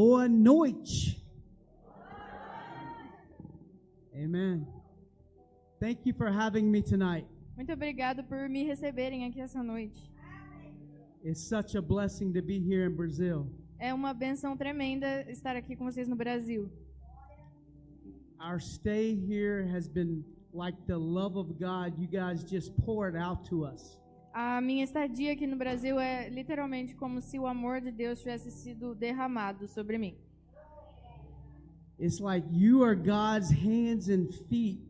Boa noite. Amen. Thank you for having me tonight. Muito obrigado por me receberem aqui essa noite. It's such a blessing to be here in Brazil. É uma benção tremenda estar aqui com vocês no Brasil. Our stay here has been like the love of God. You guys just poured out to us. A minha estadia aqui no Brasil é literalmente como se o amor de Deus tivesse sido derramado sobre mim. It's like you are God's hands and feet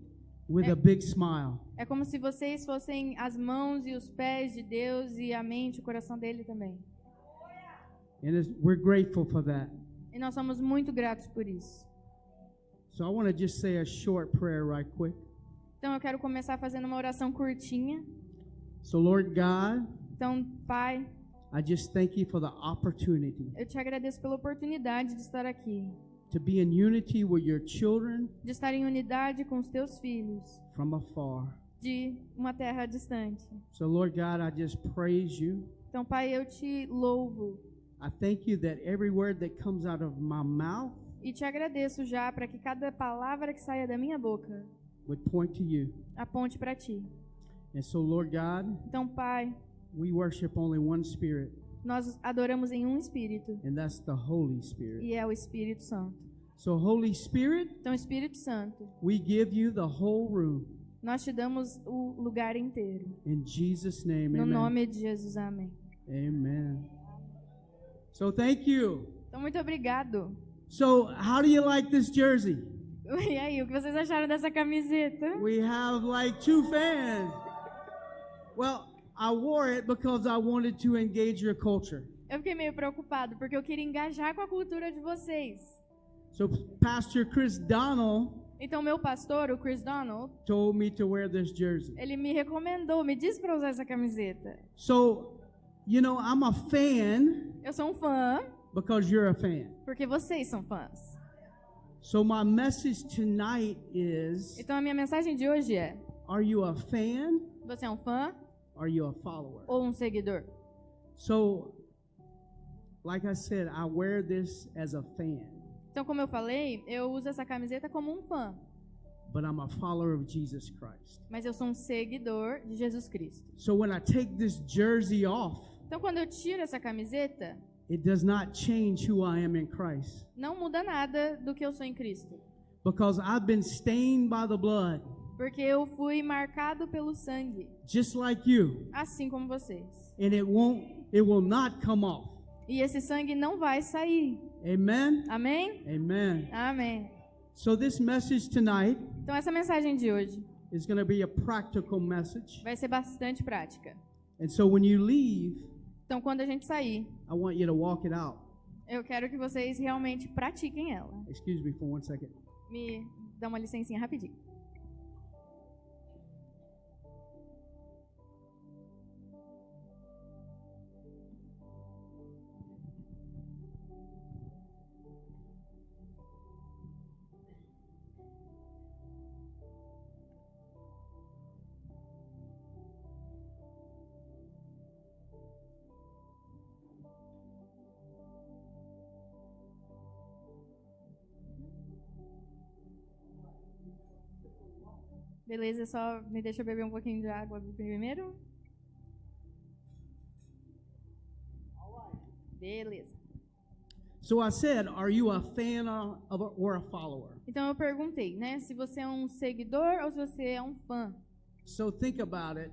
with a big smile. É como se vocês fossem as mãos e os pés de Deus e a mente, o coração dele também. We're grateful for that. E nós somos muito gratos por isso. So I want to just say a short prayer right quick. Então eu quero começar fazendo uma oração curtinha. So Lord God, Então, Pai, I just thank you for the opportunity eu te agradeço pela oportunidade de estar aqui, to be in unity with your children de estar em unidade com os teus filhos, from afar. de uma terra distante. So Lord God, I just praise you. Então, Pai, eu te louvo I thank you that every word that comes out of my mouth e te agradeço já para que cada palavra que saia da minha boca would point to you. aponte para ti. And so Lord God, Então, Pai, we worship only one Spirit, nós adoramos em um Espírito, and that's the Holy Spirit. e é o Espírito Santo. So Holy Spirit, Então, Espírito Santo, we give you the whole room. nós te damos o lugar inteiro. In Jesus' name, No amen. nome de Jesus, amém. Amen. So thank you. Então, muito obrigado. So how do you like this jersey? E aí, o que vocês acharam dessa camiseta? We have like two fans. Well, I wore it because I wanted to engage your culture. Eu fiquei meio preocupado, porque eu queria engajar com a cultura de vocês. So Pastor Chris Donald Então, meu pastor, o Chris Donald, told me to wear this jersey. ele me recomendou, me disse para usar essa camiseta. So, you know, I'm a fan Eu sou um fã, because you're a fan. porque vocês são fãs. So my message tonight is, Então, a minha mensagem de hoje é: are you a fan? você é um fã Are you a follower? ou um seguidor? So, like I said, I wear this as a fan, Então, como eu falei, eu uso essa camiseta como um fã, but I'm a follower of Jesus Christ. mas eu sou um seguidor de Jesus Cristo. So when I take this jersey off, Então, quando eu tiro essa camiseta, it does not change who I am in Christ, não muda nada do que eu sou em Cristo, because I've been stained by the blood, porque eu fui marcado pelo sangue, just like you, assim como vocês. and it will not come off. E esse sangue não vai sair. Amen? Amém? Amen. Amém. So this message tonight Então, essa mensagem de hoje is going to be a practical message. vai ser bastante prática. And so when you leave, Então, quando a gente sair, I want you to walk it out. eu quero que vocês realmente pratiquem ela. Excuse me for 1 second. Me dá uma licencinha rapidinho. Beleza, só me deixa eu beber um pouquinho de água primeiro. Beleza. So I said, are you a fan or a follower? Então eu perguntei, né, se você é um seguidor ou se você é um fã. So think about it.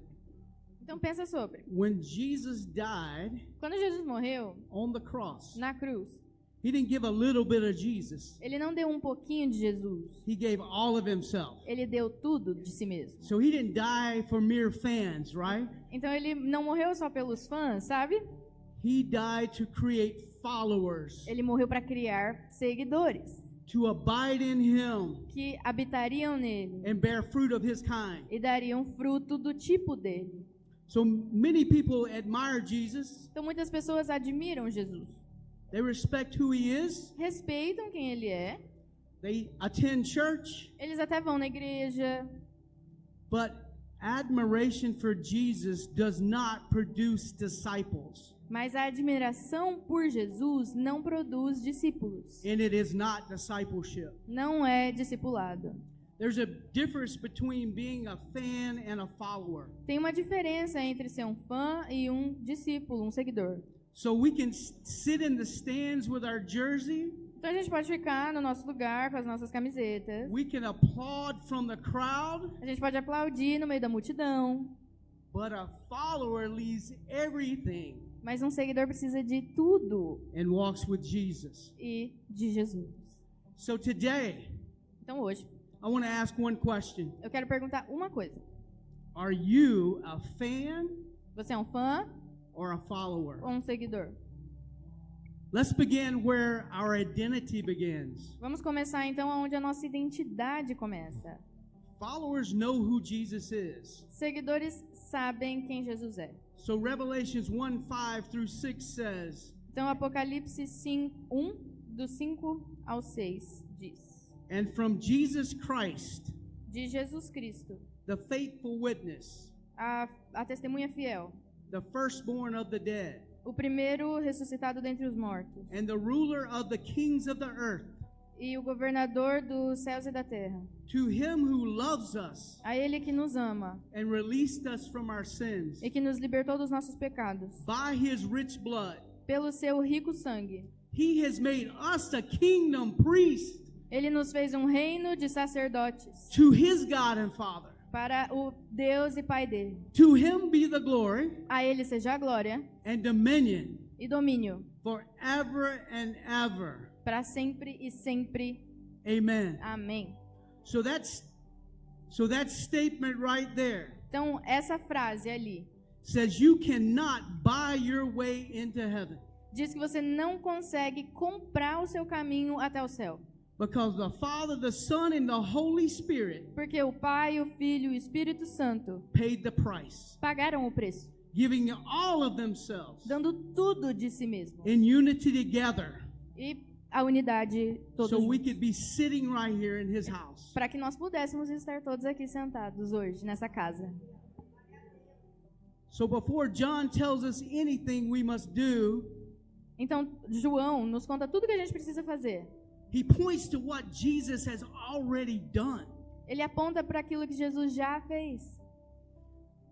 Então pensa sobre. When Jesus died Quando Jesus morreu on the cross, na cruz, he didn't give a little bit of Jesus. ele não deu um pouquinho de Jesus. He gave all of himself. Ele deu tudo de si mesmo. So he didn't die for mere fans, right? Então ele não morreu só pelos fãs, sabe? He died to create followers, Ele morreu para criar seguidores to abide in him que habitariam nele and bear fruit of his kind. e dariam fruto do tipo dele. So many people admire Jesus. Então muitas pessoas admiram Jesus. They respect who he is. Respeitam quem ele é. They attend church. Eles até vão na igreja. But admiration for Jesus does not produce disciples. Mas a admiração por Jesus não produz discípulos. And it is not discipleship. Não é discipulado. There's a difference between being a fan and a follower. Tem uma diferença entre ser um fã e um discípulo, um seguidor. So we can sit in the stands with our jersey. Então a gente pode ficar no nosso lugar com as nossas camisetas. We can applaud from the crowd. A gente pode aplaudir no meio da multidão. But a follower leaves everything Mas um seguidor precisa de tudo and walks with Jesus. e de Jesus. So today, Então hoje, I want to ask one question. eu quero perguntar uma coisa. Are you a fan Você é um fã or a follower? ou um seguidor? Let's begin where our identity begins. Vamos começar então onde a nossa identidade começa. Followers know who Jesus is. Seguidores sabem quem Jesus é. So Revelations 1:5 through 6 says, Então Apocalipse 1, do 5 ao 6 diz: "And from Jesus Christ, De Jesus Cristo, the faithful witness, a testemunha fiel, the firstborn of the dead, o primeiro ressuscitado dentre os mortos, and the ruler of the kings of the earth, e o governador dos céus e da terra, to him who loves us a Ele que nos ama and released us from our sins e que nos libertou dos nossos pecados, by his rich blood, pelo seu rico sangue. he has made us a kingdom priest Ele nos fez um reino de sacerdotes to his God and Father. para o Deus e Pai dele. To him be the glory A Ele seja a glória and dominion e domínio forever and ever. para sempre e sempre. Amen." Amém. So that statement right there Então, essa frase ali says you cannot buy your way into heaven, diz que você não consegue comprar o seu caminho até o céu. because the Father, the Son, and the Holy Spirit Porque o Pai, o Filho e o Espírito Santo paid the price, pagaram o preço, giving all of themselves dando tudo de si mesmo. in unity together, E a unidade todos so we juntos. could be sitting right here in his house. Para que nós pudéssemos estar todos aqui sentados hoje, nessa casa. So before John tells us anything we must do, Então, João nos conta tudo que a gente precisa fazer. he points to what Jesus has already done. Ele aponta para aquilo que Jesus já fez.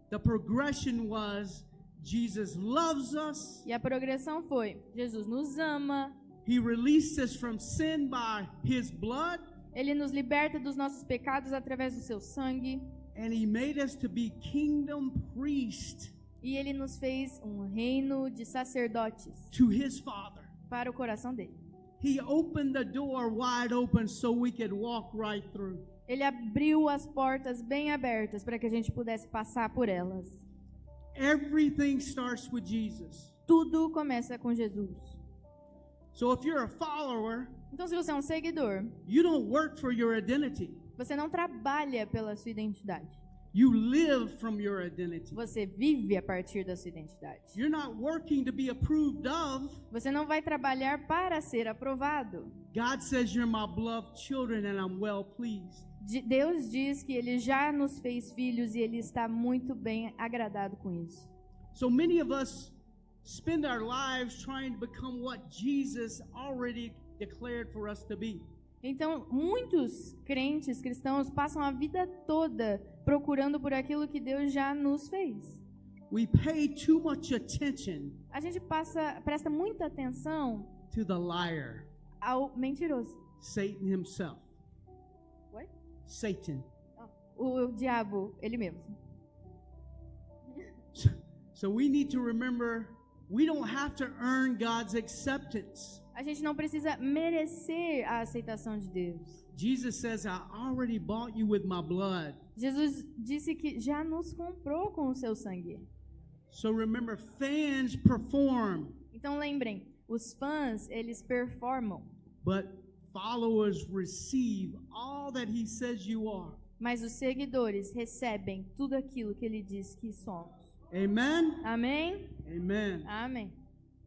The progression was Jesus loves us. E a progressão foi: Jesus nos ama, He released us from sin by his blood, Ele nos liberta dos nossos pecados através do seu sangue, and he made us to be kingdom priests e Ele nos fez um reino de sacerdotes to his Father. para o coração dele. He opened the door wide open so we could walk right through. Ele abriu as portas bem abertas para que a gente pudesse passar por elas. Everything starts with Jesus. Tudo começa com Jesus. So if you're a follower, Então, se você é um seguidor, you don't work for your identity. você não trabalha pela sua identidade. You live from your identity. Você vive a partir da sua identidade. You're not working to be approved of. Você não vai trabalhar para ser aprovado. God says you're my beloved children and I'm well pleased. Deus diz que Ele já nos fez filhos e Ele está muito bem agradado com isso. So many of us spend our lives trying to become what Jesus already declared for us to be. Então, muitos crentes cristãos passam a vida toda procurando por aquilo que Deus já nos fez. We pay too much attention A gente presta muita atenção to the liar, ao mentiroso. Satan himself. Oi? Satan. O diabo, ele mesmo. So we need to remember we don't have to earn God's acceptance. A gente não precisa merecer a aceitação de Deus. Jesus says, I already bought you with my blood. Jesus disse que já nos comprou com o seu sangue. So remember, fans perform, Então lembrem, os fãs, eles performam, but followers receive all that he says you are. mas os seguidores recebem tudo aquilo que ele diz que somos. Amen? Amém? Amen. Amém.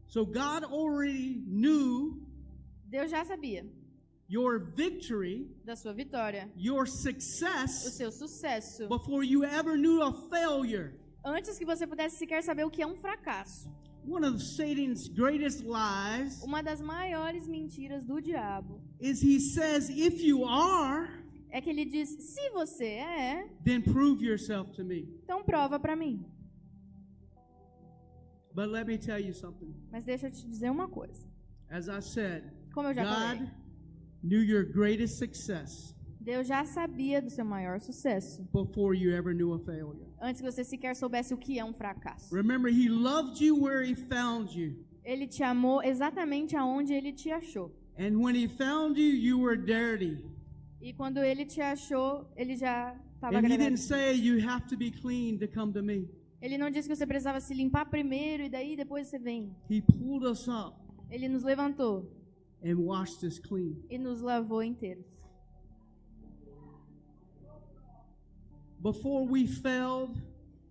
So God already knew Deus já sabia your victory, da sua vitória, your o success, seu sucesso, before you ever knew a failure. antes que você pudesse sequer saber o que é um fracasso. One of Satan's greatest lies Uma das maiores mentiras do diabo is he says, if you are, é que ele diz: se você é, then prove yourself to me. então prova para mim. But let me tell you something. Mas deixa eu te dizer uma coisa. As I said, Como eu já falei, God knew your greatest success Deus já sabia do seu maior sucesso before you ever knew a failure. antes que você sequer soubesse o que é um fracasso. Remember, he loved you where he found you. Ele te amou exatamente aonde ele te achou. And when he found you, you were dirty. E quando ele te achou, ele já estava And he didn't agradecido. say you have to be clean to come to me. Ele não disse que você precisava se limpar primeiro e daí depois você vem. He pulled us up Ele nos levantou and washed us clean. e nos lavou inteiros. Before we failed,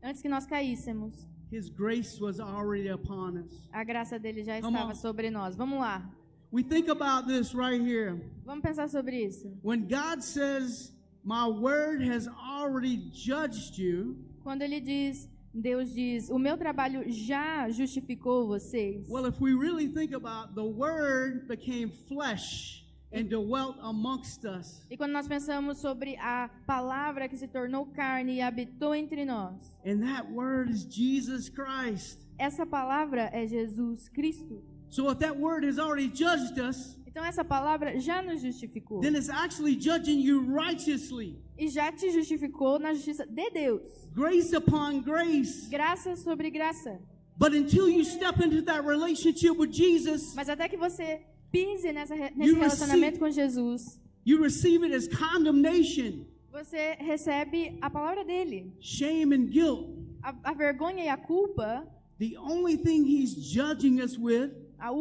Antes que nós caíssemos, his grace was already upon us. a graça dele já Come estava on. sobre nós. Vamos lá. We think about this right here. Vamos pensar sobre isso. When God says, my word has already judged you, Quando ele diz, Deus diz, o meu trabalho já justificou vocês. well, if we really think about, the word became flesh and dwelt amongst us. E quando nós pensamos sobre a palavra que se tornou carne e habitou entre nós, And that word is Jesus Christ. essa palavra é Jesus Cristo. So if that word has already judged us, Então essa palavra já nos justificou. then it's actually judging you righteously. E já te justificou na justiça de Deus. Grace upon grace. Graça sobre graça. But until you step into that relationship with Jesus, Mas até que você pise nesse You relacionamento com Jesus, you receive it as condemnation, você recebe a palavra dele. shame, and guilt. A vergonha e a culpa, The only thing he's judging us with a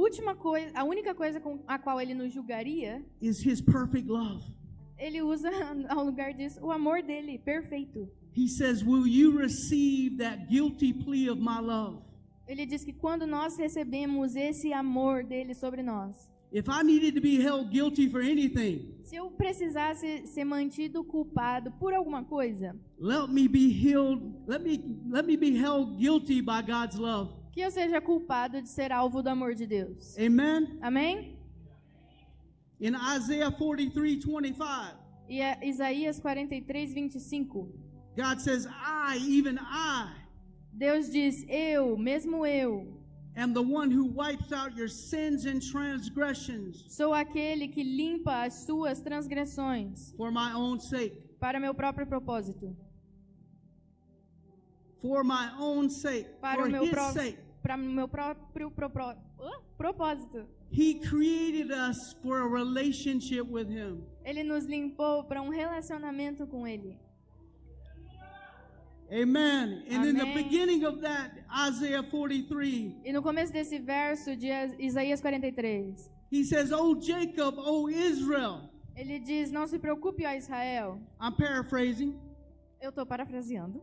única coisa com a qual ele nos julgaria, is his perfect love. ele usa ao lugar disso o amor dele, perfeito. He says, will you receive that guilty plea of my love? Ele diz que quando nós recebemos esse amor dele sobre nós, If I needed to be held guilty for anything, se eu precisasse ser mantido culpado por alguma coisa, let me be held guilty by God's love. que eu seja culpado de ser alvo do amor de Deus. Amen? Amém? In Isaiah 43:25, E Isaías 43, 25, God says, even I, Deus diz, mesmo eu, am the one who wipes out your sins and transgressions sou aquele que limpa as suas transgressões for my own sake. para meu próprio propósito. For my own sake. Para For o meu his próprio sake. propósito. He created us for a relationship with him. Ele nos limpou para um relacionamento com ele. Amen. And in the Amém. beginning of that, Isaiah 43, E no começo desse verso de Isaías 43, he says, O Jacob, O Israel. ele diz, não se preocupe, ó Israel. I'm paraphrasing. Eu estou parafraseando.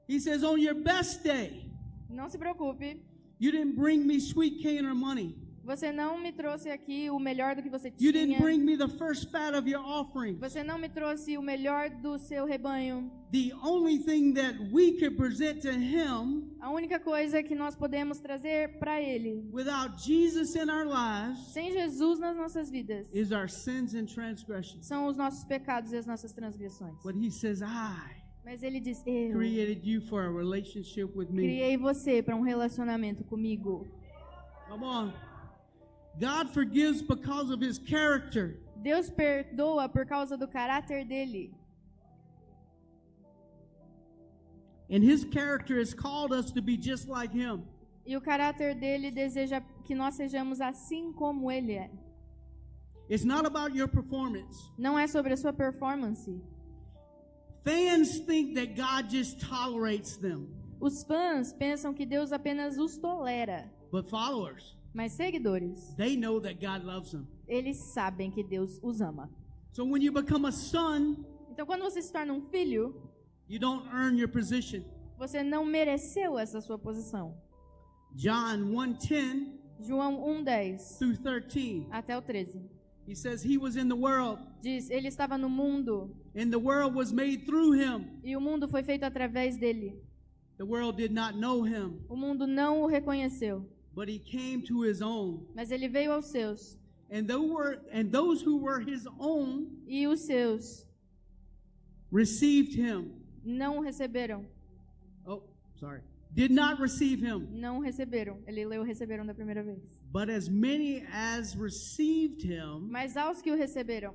He says, on your best day, Não se preocupe, you didn't bring me sweet cane or money. você não me trouxe aqui o melhor do que você You didn't tinha. bring me the first fat of your offering. Você não me trouxe o melhor do seu rebanho. The only thing that we could present to him A única coisa que nós podemos trazer para ele, without Jesus in our lives sem Jesus nas nossas vidas, is our sins and transgressions. são os nossos pecados e as nossas transgressões. But he says, I Mas ele diz, eu created you for a relationship with me. criei você para um relacionamento comigo. Come on. God forgives because of his character. Deus perdoa por causa do caráter dele. And his character has called us to be just like him. E o caráter dele deseja que nós sejamos assim como ele é. It's not about your performance. Não é sobre a sua performance. Fans think that God just tolerates them. Os fãs pensam que Deus apenas os tolera. But followers, Mas seguidores, they know that God loves them. eles sabem que Deus os ama. So when you become a son, Então quando você se torna um filho, you don't earn your position. você não mereceu essa sua posição. John 1:10 João 1:10 through 13. até o 13. He says he was in the world, Diz, ele estava no mundo and the world was made through him. e o mundo foi feito através dele. The world did not know him. O mundo não o reconheceu. but he came to his own. Mas ele veio aos seus, And those who were his own e os seus received him. não o receberam. Oh, sorry. Did not receive him. Não receberam. Ele leu receberam da primeira vez. But as many as received him, Mas aos que o receberam,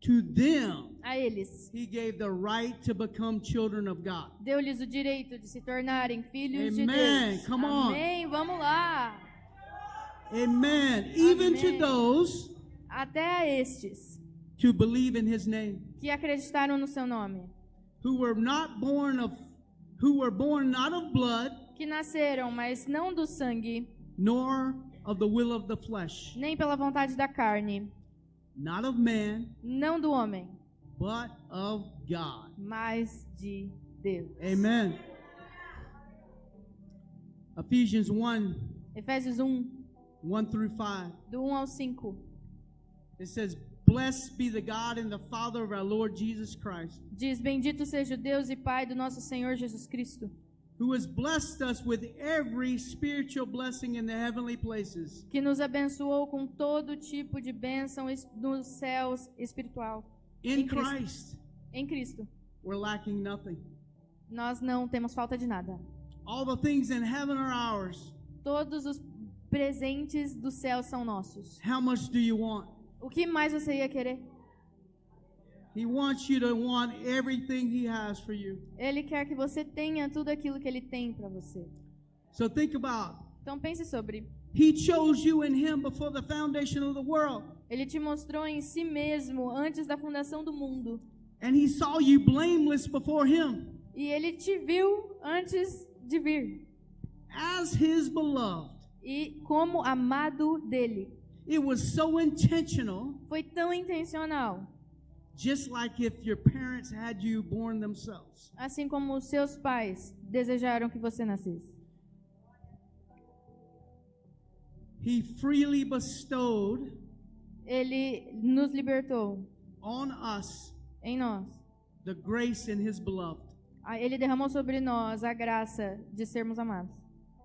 to them a eles, he gave the right to become children of God. deu-lhes o direito de se tornarem filhos de Amen. Deus. Come on. Amém. Vamos lá. Amen. Even to Amém. those Até a estes to believe in his name, que acreditaram no seu nome, who were born not of blood, que nasceram, mas não do sangue, nor of the will of the flesh, nem pela vontade da carne, not of man, não do homem, but of God. mas de Deus. Amen. Ephesians 1, Efésios 1 through 5. do 1 ao 5. It says, Blessed be the God and the Father of our Lord Jesus Christ, Diz: Bendito seja o Deus e Pai do nosso Senhor Jesus Cristo, who has blessed us with every spiritual blessing in the heavenly places, que nos abençoou com todo tipo de bênção nos céus espiritual. in Em Cristo. Christ. Em Cristo. We're lacking nothing. Nós não temos falta de nada. All the things in heaven are ours. Todos os presentes do céu são nossos. How much do you want? O que mais você ia querer? He wants you to want everything he has for you. Ele quer que você tenha tudo aquilo que ele tem para você. So think about, Então pense sobre. he chose you in him before the foundation of the world. Ele te mostrou em si mesmo antes da fundação do mundo. And he saw you blameless before him E ele te viu antes de vir. as his beloved. E como amado dele. It was so intentional, Foi tão intencional. just like if your parents had you born themselves. Assim como os seus pais desejaram que você nascesse. He freely bestowed Ele nos libertou on us em nós. the grace in his beloved. Ele derramou sobre nós a graça de sermos amados.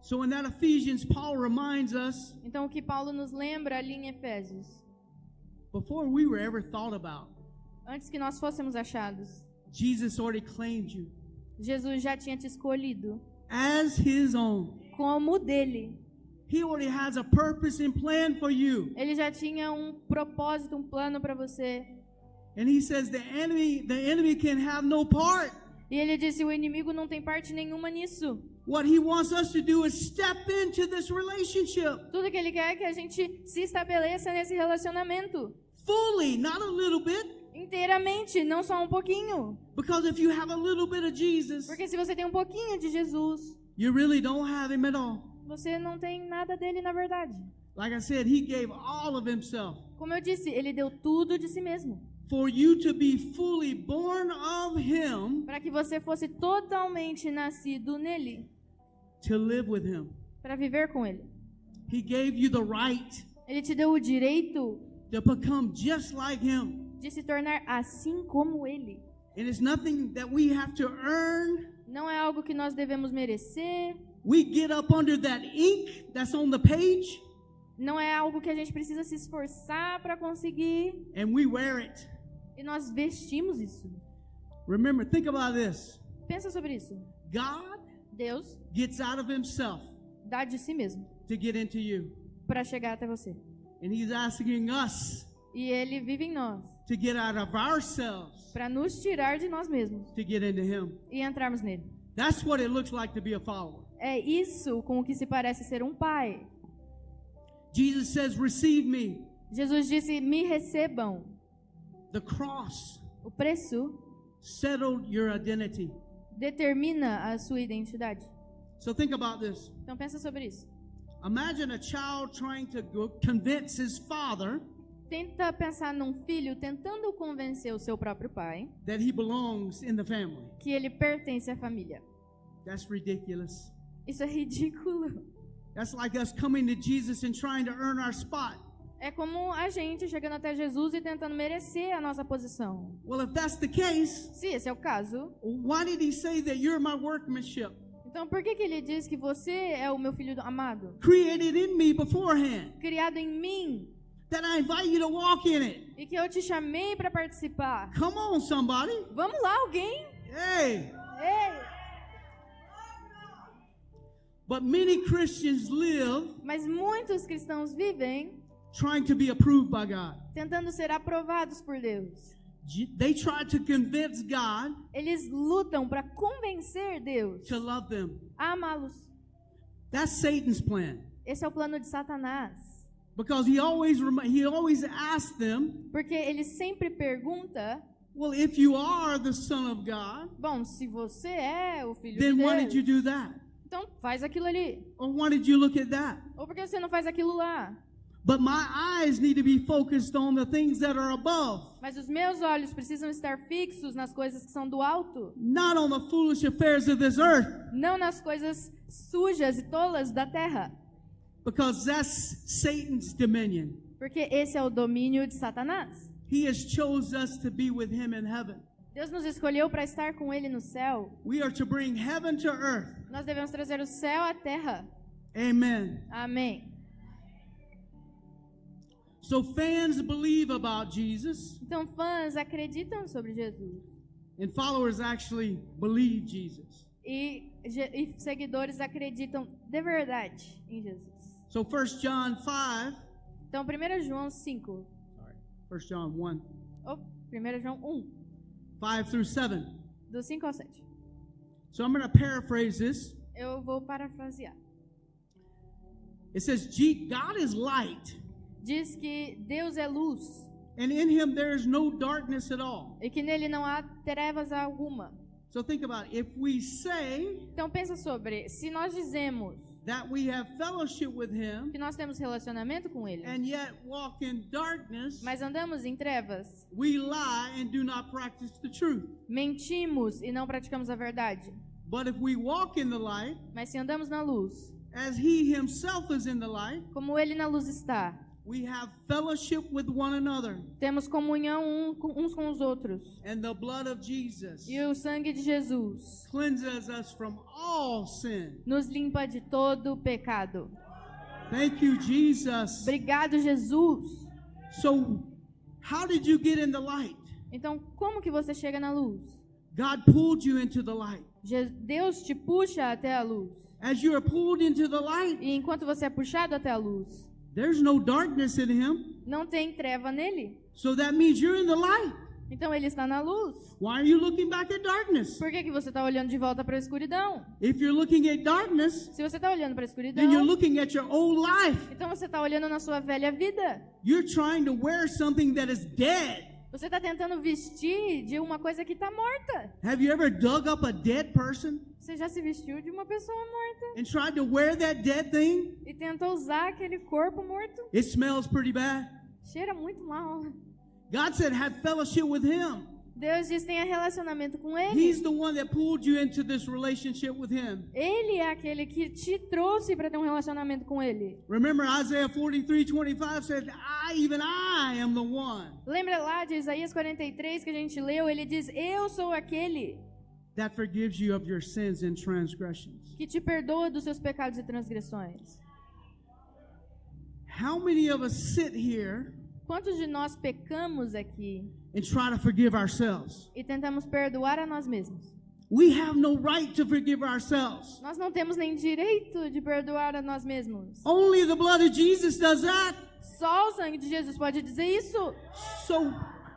So in that Ephesians, Paul reminds us, Então o que Paulo nos lembra ali em Efésios, before we were ever thought about, antes que nós fôssemos achados, Jesus already claimed you Jesus já tinha te escolhido as his own. como dele. He already has a purpose and plan for you. Ele já tinha um propósito, um plano para você. And he says the enemy can have no part. E ele disse: o inimigo não tem parte nenhuma nisso. What he wants us to do is step into this relationship Tudo que ele quer é que a gente se estabeleça nesse relacionamento. fully, not a little bit. Inteiramente, não só um pouquinho. Because if you have a little bit of Jesus, Porque se você tem um pouquinho de Jesus, you really don't have him at all. você não tem nada dele na verdade. Like I said, he gave all of himself Como eu disse, ele deu tudo de si mesmo. for you to be fully born of him, Para que você fosse totalmente nascido nele. to live with him. Para viver com ele. He gave you the right Ele te deu o direito to become just like him. de se tornar assim como ele. And it's nothing that we have to earn. Não é algo que nós devemos merecer. We get up under that ink that's on the page Não é algo que a gente precisa se esforçar para conseguir. and we wear it. E nós vestimos isso. Remember, think about this. Pensa sobre isso. God Deus gets out of himself dá de si mesmo to get into you. para chegar até você. And he's asking us E ele vive em nós to get out of ourselves para nos tirar de nós mesmos to get into him. e entrarmos nele. That's what it looks like to be a follower. É isso com o que se parece ser um pai. Jesus says, receive me. Jesus disse: me recebam. The cross O preço settled your identity. determina a sua identidade. So think about this. Então pensa sobre isso. Imagine a child trying to convince his father Tenta pensar num filho tentando convencer o seu próprio pai that he belongs in the family. que ele pertence à família. That's ridiculous. Isso é ridículo. That's like us coming to Jesus and trying to earn our spot. É como a gente chegando até Jesus e tentando merecer a nossa posição. Well, if that's the case, Se esse é o caso, why did he say that you're my workmanship? Então por que ele diz que você é o meu filho amado? Created in me beforehand. Criado em mim. That I invite you to walk in it. E que eu te chamei para participar. Come on, somebody. Vamos lá, alguém? Hey. Ei! But many Christians live Mas muitos cristãos vivem trying to be approved by God. tentando ser aprovados por Deus. They try to convince God Eles lutam para convencer Deus to love them. a amá-los. That's Satan's plan. Esse é o plano de Satanás. Because he always asks them, Porque ele sempre pergunta, well, if you are the Son of God, bom, se você é o filho then de why did you Deus, do that? então faz aquilo ali. Or why did you look at that? Ou por que você não faz aquilo lá? But my eyes need to be focused on the things that are above, Mas os meus olhos precisam estar fixos nas coisas que são do alto, not on the foolish affairs of this earth, não nas coisas sujas e tolas da terra. because that's Satan's dominion. Porque esse é o domínio de Satanás. He has chose us to be with him in heaven. Deus nos escolheu para estar com ele no céu. We are to bring heaven to earth. Nós devemos trazer o céu à terra. Amen. Amém. So fans believe about Jesus, Então fãs acreditam sobre Jesus. and followers actually believe Jesus. E seguidores acreditam de verdade em Jesus. So 1 John 5, Então 1 João 5. 1 John 1, Ou 1 João 1, 5 through 7. do 5 ao 7. So I'm going to paraphrase this. Eu vou parafrasear. It says, God is light, Diz que Deus é luz and in him there is no darkness at all. e que nele não há trevas alguma. So think about it. If we say Então pensa sobre, se nós dizemos that we have fellowship with him que nós temos relacionamento com ele, and yet walk in darkness, mas andamos em trevas, we lie and do not practice the truth. mentimos e não praticamos a verdade. But if we walk in the light, Mas se andamos na luz, as he himself is in the light, como ele na luz está, we have fellowship with one another. temos comunhão uns com os outros. And the blood of Jesus E o sangue de Jesus cleanses us from all sin. nos limpa de todo pecado. Thank you, Jesus. Obrigado, Jesus. So, how did you get in the light? Então, como que você chega na luz? God pulled you into the light. Deus te puxa até a luz. As you are pulled into the light, E enquanto você é puxado até a luz, there's no darkness in him. não tem treva nele. So that means you're in the light. Então ele está na luz. Why are you looking back at darkness? Por que você está olhando de volta para a escuridão? If you're looking at darkness, Se você está olhando para a then you're escuridão, looking at your old life. então você está olhando na sua velha vida. You're trying to wear something that is dead. Você está tentando vestir de uma coisa que está morta. Have you ever dug up a dead person Você já se vestiu de uma pessoa morta and tried to wear that dead thing? e tentou usar aquele corpo morto? It smells pretty bad. Cheira muito mal. God said, have fellowship with him. Deus diz, tenha relacionamento com He's Ele. the one that pulled you into this relationship with him. Ele é aquele que te trouxe para ter um relacionamento com Ele. Remember Isaiah 43:25 said, even I am the one Lembra lá de Isaías 43 que a gente leu? Ele diz, eu sou aquele that forgives you of your sins and transgressions. que te perdoa dos seus pecados e transgressões. How many of us sit here Quantos de nós pecamos aqui and try to forgive ourselves? e tentamos perdoar a nós mesmos? We have no right to forgive ourselves. Nós não temos nem direito de perdoar a nós mesmos. Only the blood of Jesus does that. Só o sangue de Jesus pode dizer isso. So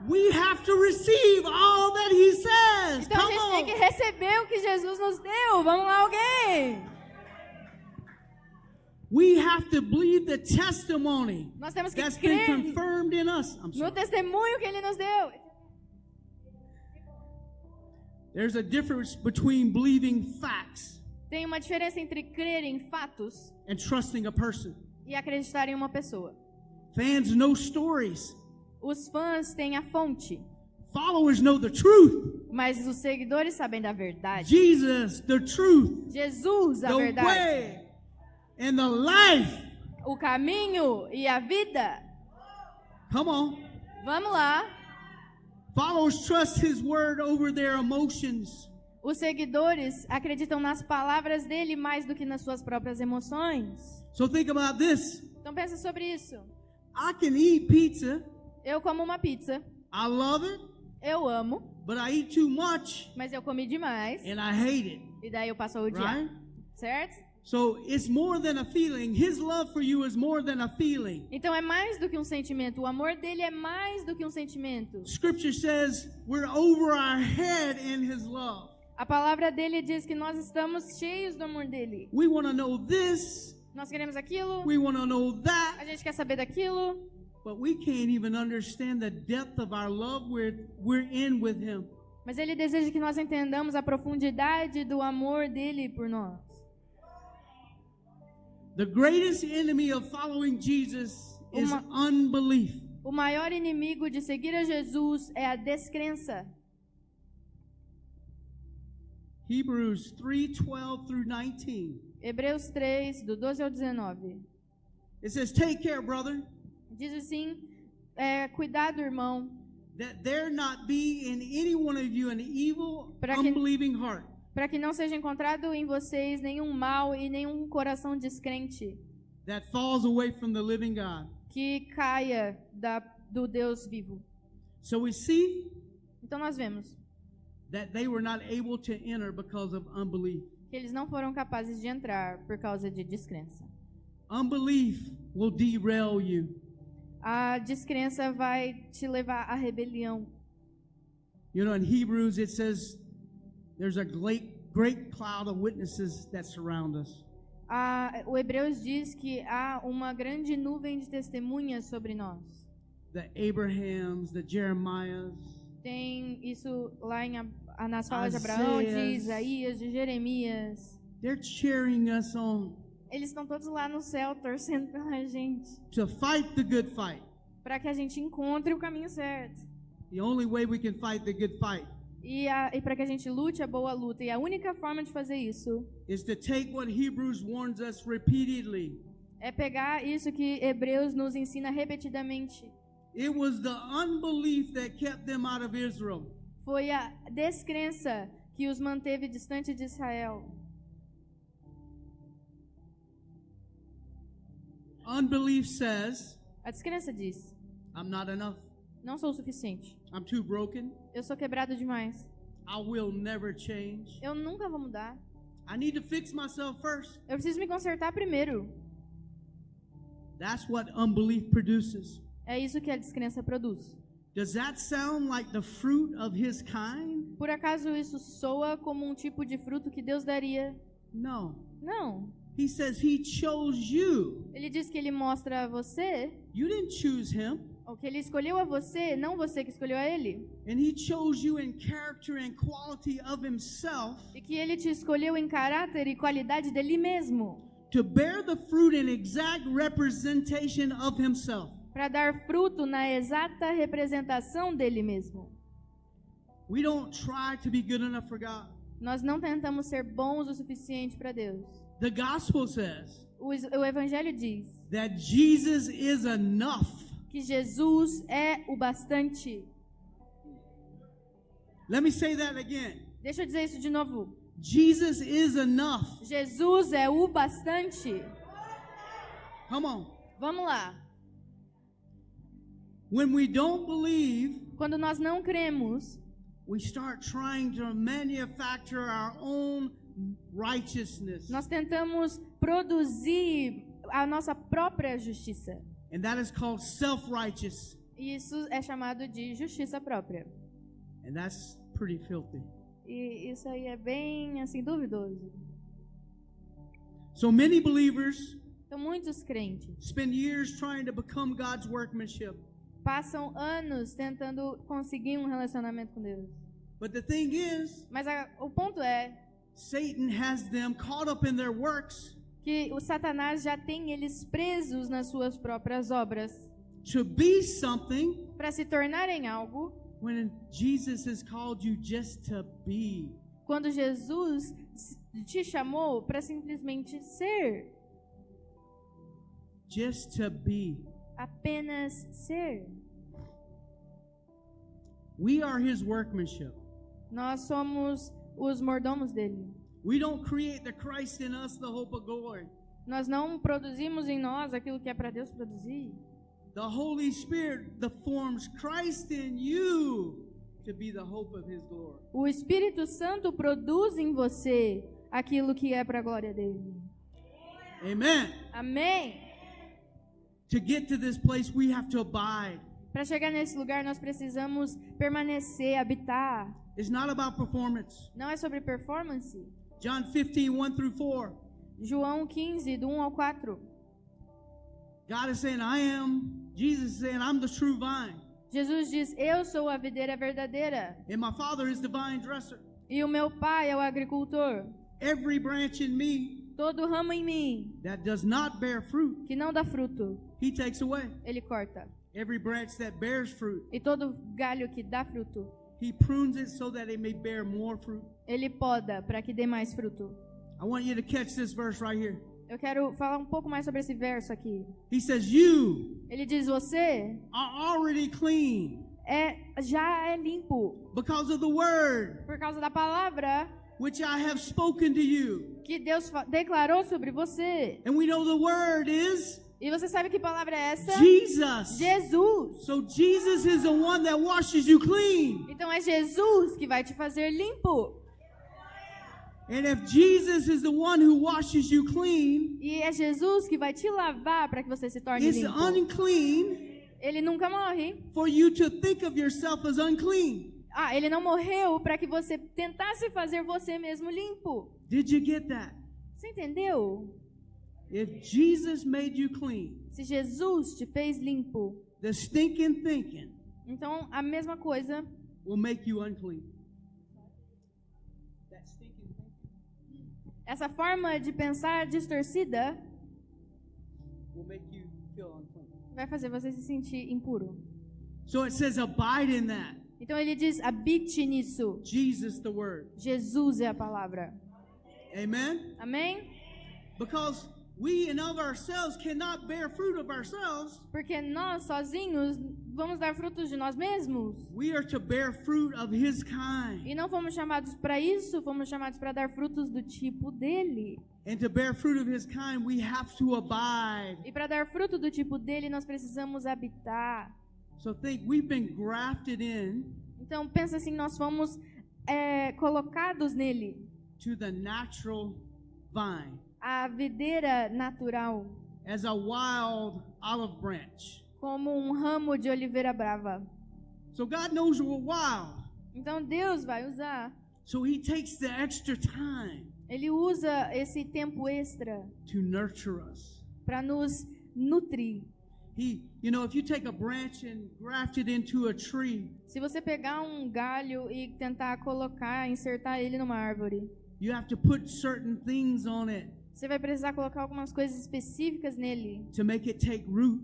we have to receive all that he says. Então a Come gente tem que on. receber o que Jesus nos deu. Vamos lá, alguém? We have to believe the testimony Nós temos que that's been crer confirmed in us. I'm no sorry. testemunho que Ele nos deu. There's a difference between believing facts Tem uma diferença entre crer em fatos and trusting a person. e acreditar em uma pessoa. Fans know stories. Os fãs têm a fonte, Followers know the truth. mas os seguidores sabem da verdade. Jesus, the truth, Jesus, a the verdade, way, and the life. o caminho e a vida. Come on. Vamos lá. Followers trust his word over their emotions. Os seguidores acreditam nas palavras dele mais do que nas suas próprias emoções. So think about this. Então pensa sobre isso. I can eat pizza. Eu como uma pizza, I love it, eu amo, but I eat too much mas eu comi demais and I hate it. e daí eu passo a odiar, Right? certo? So it's more than a feeling. His love for you is more than a feeling. Então é mais do que um sentimento. O amor dele é mais do que um sentimento. Scripture says we're over our head in his love. A palavra dele diz que nós estamos cheios do amor dele. We want to know this. Nós queremos aquilo, We want to know that. a gente quer saber daquilo, But we can't even understand the depth of our love we're in with him. mas ele deseja que nós entendamos a profundidade do amor dele por nós. The greatest enemy of following Jesus is Uma- unbelief. O maior inimigo de seguir a Jesus é a descrença. Hebrews 3:12 through 19. Hebreus 3, do 12 ao 19. It says, "Take care, brother, Diz assim, cuidado, irmão, that there not be in any one of you an evil, Para que- unbelieving heart, para que não seja encontrado em vocês nenhum mal e nenhum coração descrente that falls away from the living God." que caia do Deus vivo. So we see Então nós vemos that they were not able to enter because of unbelief. que eles não foram capazes de entrar por causa de descrença. Unbelief will derail you. A descrença vai te levar à rebelião. You know, in Hebrews it says there's a great cloud of witnesses that surround us. O Hebreus diz que há uma grande nuvem de testemunhas sobre nós. The Abrahams, the Jeremiahs, Tem isso lá nas falas de Abraão, de Isaias. Isaías, de Jeremias. they're cheering us on Eles estão todos lá no céu torcendo pela gente, to fight the good fight. para que a gente encontre o caminho certo. The only way we can fight the good fight E para que a gente lute a boa luta. E a única forma de fazer isso is to take what Hebrews warns us repeatedly. é pegar isso que Hebreus nos ensina repetidamente. It was the unbelief that kept them out of Israel. Foi a descrença que os manteve distante de Israel. Unbelief says, A descrença diz: I'm not enough. não sou o suficiente. I'm too broken. Eu sou quebrado demais. I will never change. Eu nunca vou mudar. I need to fix myself first. Eu preciso me consertar primeiro. That's what unbelief produces. É isso que a descrença produz. Does that sound like the fruit of his kind? Por acaso isso soa como um tipo de fruto que Deus daria? No. Não. He says he chose you. Ele diz que ele mostra a você, You didn't choose him. ou que ele escolheu a você, não você que escolheu a ele. And he chose you in character and quality of himself E que ele te escolheu em caráter e qualidade dele mesmo, to bear the fruit and exact representation of himself. para dar fruto na exata representação dele mesmo. We don't try to be good enough for God. Nós não tentamos ser bons o suficiente para Deus. The gospel says O evangelho diz that Jesus is enough. que Jesus é o bastante. Let me say that again. Deixa eu dizer isso de novo. Jesus is enough. Jesus é o bastante. Come on. Vamos lá. When we don't believe, Quando nós não cremos, we start trying to manufacture our own righteousness. nós tentamos produzir a nossa própria justiça. And that is called self-righteous. E isso é chamado de justiça própria. And that's pretty filthy. E isso aí é bem assim duvidoso. So many believers Então muitos crentes spend years trying to become God's workmanship. passam anos tentando conseguir um relacionamento com Deus. But the thing is, Mas o ponto é Satan has them caught up in their works que o Satanás já tem eles presos nas suas próprias obras to be something para se tornarem algo, when Jesus has called you just to be. quando Jesus te chamou para simplesmente ser, Just to be. apenas ser. We are his workmanship. Nós somos os mordomos dele. We don't create the Christ in us, the hope of glory. Nós não produzimos em nós aquilo que é para Deus produzir. The Holy Spirit forms Christ in you to be the hope of His glory. O Espírito Santo produz em você aquilo que é para a glória dele. Amen. Amém? To get to this place, we have to abide. Para chegar nesse lugar, nós precisamos permanecer, habitar. It's not about performance. Não é sobre performance. John 15, 1 through 4. João 15, do 1 ao 4. God is saying, Jesus is saying, I'm the true vine. Jesus diz, eu sou a videira verdadeira. And my Father is the vine dresser. E o meu pai é o agricultor. Every branch in me Todo ramo em mim that does not bear fruit, que não dá fruto, He takes away. ele corta. Every branch that bears fruit, E todo galho que dá fruto, He prunes it so that it may bear more fruit. ele poda para que dê mais fruto. I want you to catch this verse right here. Eu quero falar um pouco mais sobre esse verso aqui. He says, you Ele diz, você are already clean já é limpo because of the word por causa da palavra which I have spoken to you. que Deus declarou sobre você. And we know the word is E você sabe que palavra é essa? Jesus. Jesus. So Jesus is the one that washes you clean. Então é Jesus que vai te fazer limpo. And if Jesus is the one who washes you clean, E é Jesus que vai te lavar para que você se torne it's limpo. unclean Ele nunca morre. for you to think of yourself as unclean. Ele não morreu para que você tentasse fazer você mesmo limpo. Did you get that? Você entendeu? If Jesus made you clean, Se Jesus te fez limpo, the stinking thinking então a mesma coisa will make you unclean. That stinking thinking essa forma de pensar distorcida will make you feel unclean. vai fazer você se sentir impuro. So it says abide in that. Então ele diz, habite nisso. Jesus the word. Jesus é a palavra. Amen? Amém? Because we in of ourselves cannot bear fruit of ourselves. Porque nós sozinhos vamos dar frutos de nós mesmos. We are to bear fruit of His kind. E não fomos chamados para isso, fomos chamados para dar frutos do tipo dele. And to bear fruit of His kind, we have to abide. E para dar fruto do tipo dele, nós precisamos habitar. So think, we've been grafted in Então pensa assim, nós fomos colocados nele. to the natural vine A videira natural, as a wild olive branch. como um ramo de oliveira brava. So God knows we're wild. Então Deus vai usar. So He takes the extra time Ele usa esse tempo extra to nurture us. para nos nutrir. If you take a branch and graft it into a tree, Se você pegar um galho e tentar insertar ele numa árvore, you have to put certain things on it você vai precisar colocar algumas coisas específicas nele to make it take root.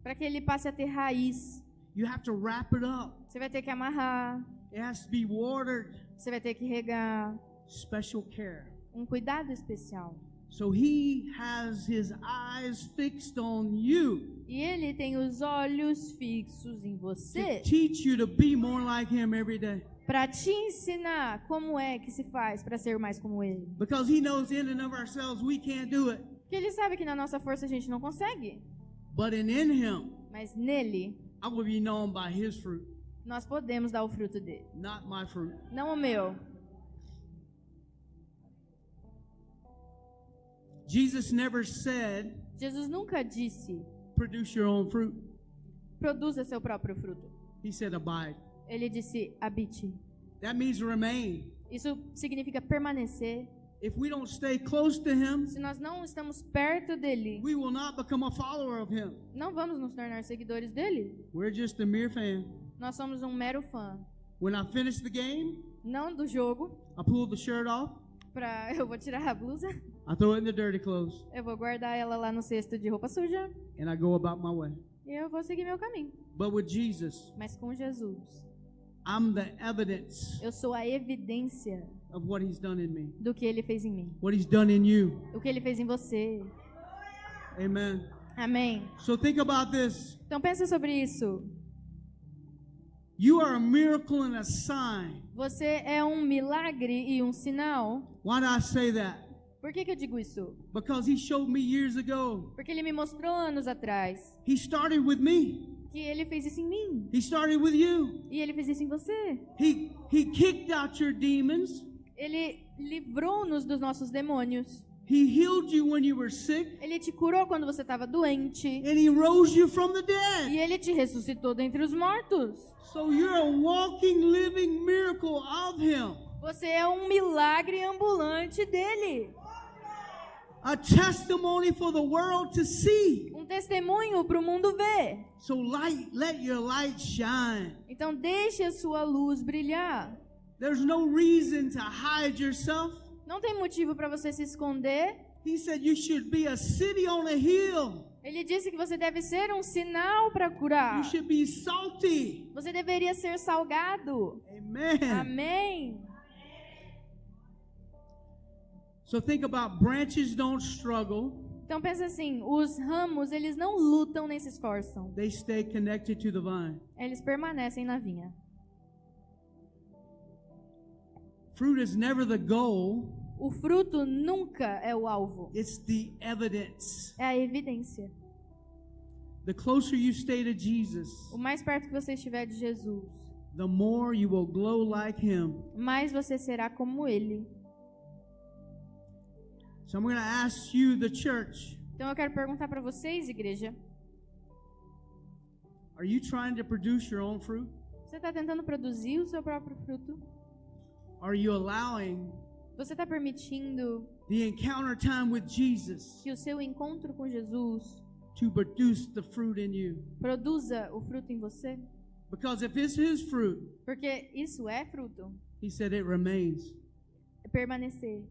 para que ele passe a ter raiz. You have to wrap it up. Você vai ter que amarrar, It has to be watered. você vai ter que regar, Special care. um cuidado especial. So He has His eyes fixed on you E ele tem os olhos fixos em você to teach you to be more like Him every day. para te ensinar como é que se faz para ser mais como ele. Because He knows in and of ourselves we can't do it. Porque ele sabe que na nossa força a gente não consegue, But in Him, mas nele I will be known by His fruit, nós podemos dar o fruto dele, not my fruit. não o meu. Jesus never said, Jesus nunca disse, produce your own fruit. produza seu próprio fruto. He said, abide. Ele disse, habite. That means remain. Isso significa permanecer. If we don't stay close to Him, Se nós não estamos perto dele, we will not become a follower of Him. não vamos nos tornar seguidores dele. We're just a mere fan. Nós somos um mero fã. When I finish the game, Não do jogo, I pull the shirt off. eu vou tirar a blusa, I throw it in the dirty clothes, eu vou guardar ela lá no cesto de roupa suja and I go about my way. e eu vou seguir meu caminho. But with Jesus, Mas com Jesus, I'm the evidence eu sou a evidência of what He's done in me, do que ele fez em mim, what He's done in you. o que ele fez em você. Amen. Amém. So think about this. Então pensa sobre isso. You are a miracle and a sign. Você é um milagre e um sinal. Why do I say that? Por que eu digo isso? Because he showed me years ago. Porque ele me mostrou anos atrás He started with me. que ele fez isso em mim. He started with you. E ele fez isso em você. He kicked out your demons. Ele livrou-nos dos nossos demônios. He healed you when you were sick. Ele te curou quando você estava doente. And he rose you from the E dead. ele te ressuscitou dentre os mortos. So you're a walking, living miracle of him. Você é um milagre ambulante dele. A testimony for the world to see. Um testemunho para o mundo ver. So let your light shine. Então deixe a sua luz brilhar. There's no reason to hide yourself. Não tem motivo para você se esconder. He said you should be a city on a hill. Ele disse que você deve ser um sinal para curar. You should be salty. Você deveria ser salgado. Amen. Amém. So think about branches don't struggle. Então pensa assim, os ramos, eles não lutam nem se esforçam. They stay connected to the vine. Eles permanecem na vinha. Fruit is never the goal. O fruto nunca é o alvo. It's the evidence. É a evidência. The closer you stay to Jesus, O mais perto que você estiver de Jesus, the more you will glow like him. mais você será como ele. So I'm going to ask you, the church, Então eu quero perguntar para vocês, igreja, are you trying to produce your own fruit? você está tentando produzir o seu próprio fruto? Are you allowing Você está permitindo the encounter time with Jesus que o seu encontro com Jesus to produce the fruit in you? produza o fruto em você? Because if it's his fruit, Porque isso é fruto. he said it remains. É permanecer.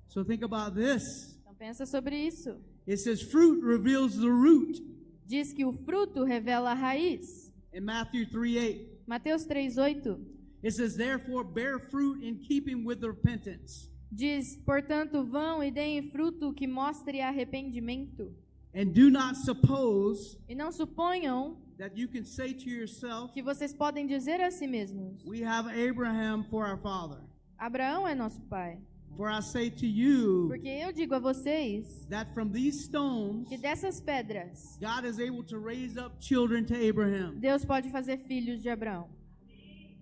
So think about this. Então pensa sobre isso. It says fruit reveals the root Diz que o fruto revela a raiz. in Matthew 3:8. Mateus 3:8 It says, therefore bear fruit in keeping with repentance. diz: portanto, vão e deem fruto que mostre arrependimento. And do not suppose E não suponham that you can say to yourself, que vocês podem dizer a si mesmos: we have Abraham for our father. Abraão é nosso pai. For I say to you Porque eu digo a vocês that from these stones que dessas pedras God is able to raise up children to Abraham. Deus pode fazer filhos de Abraão.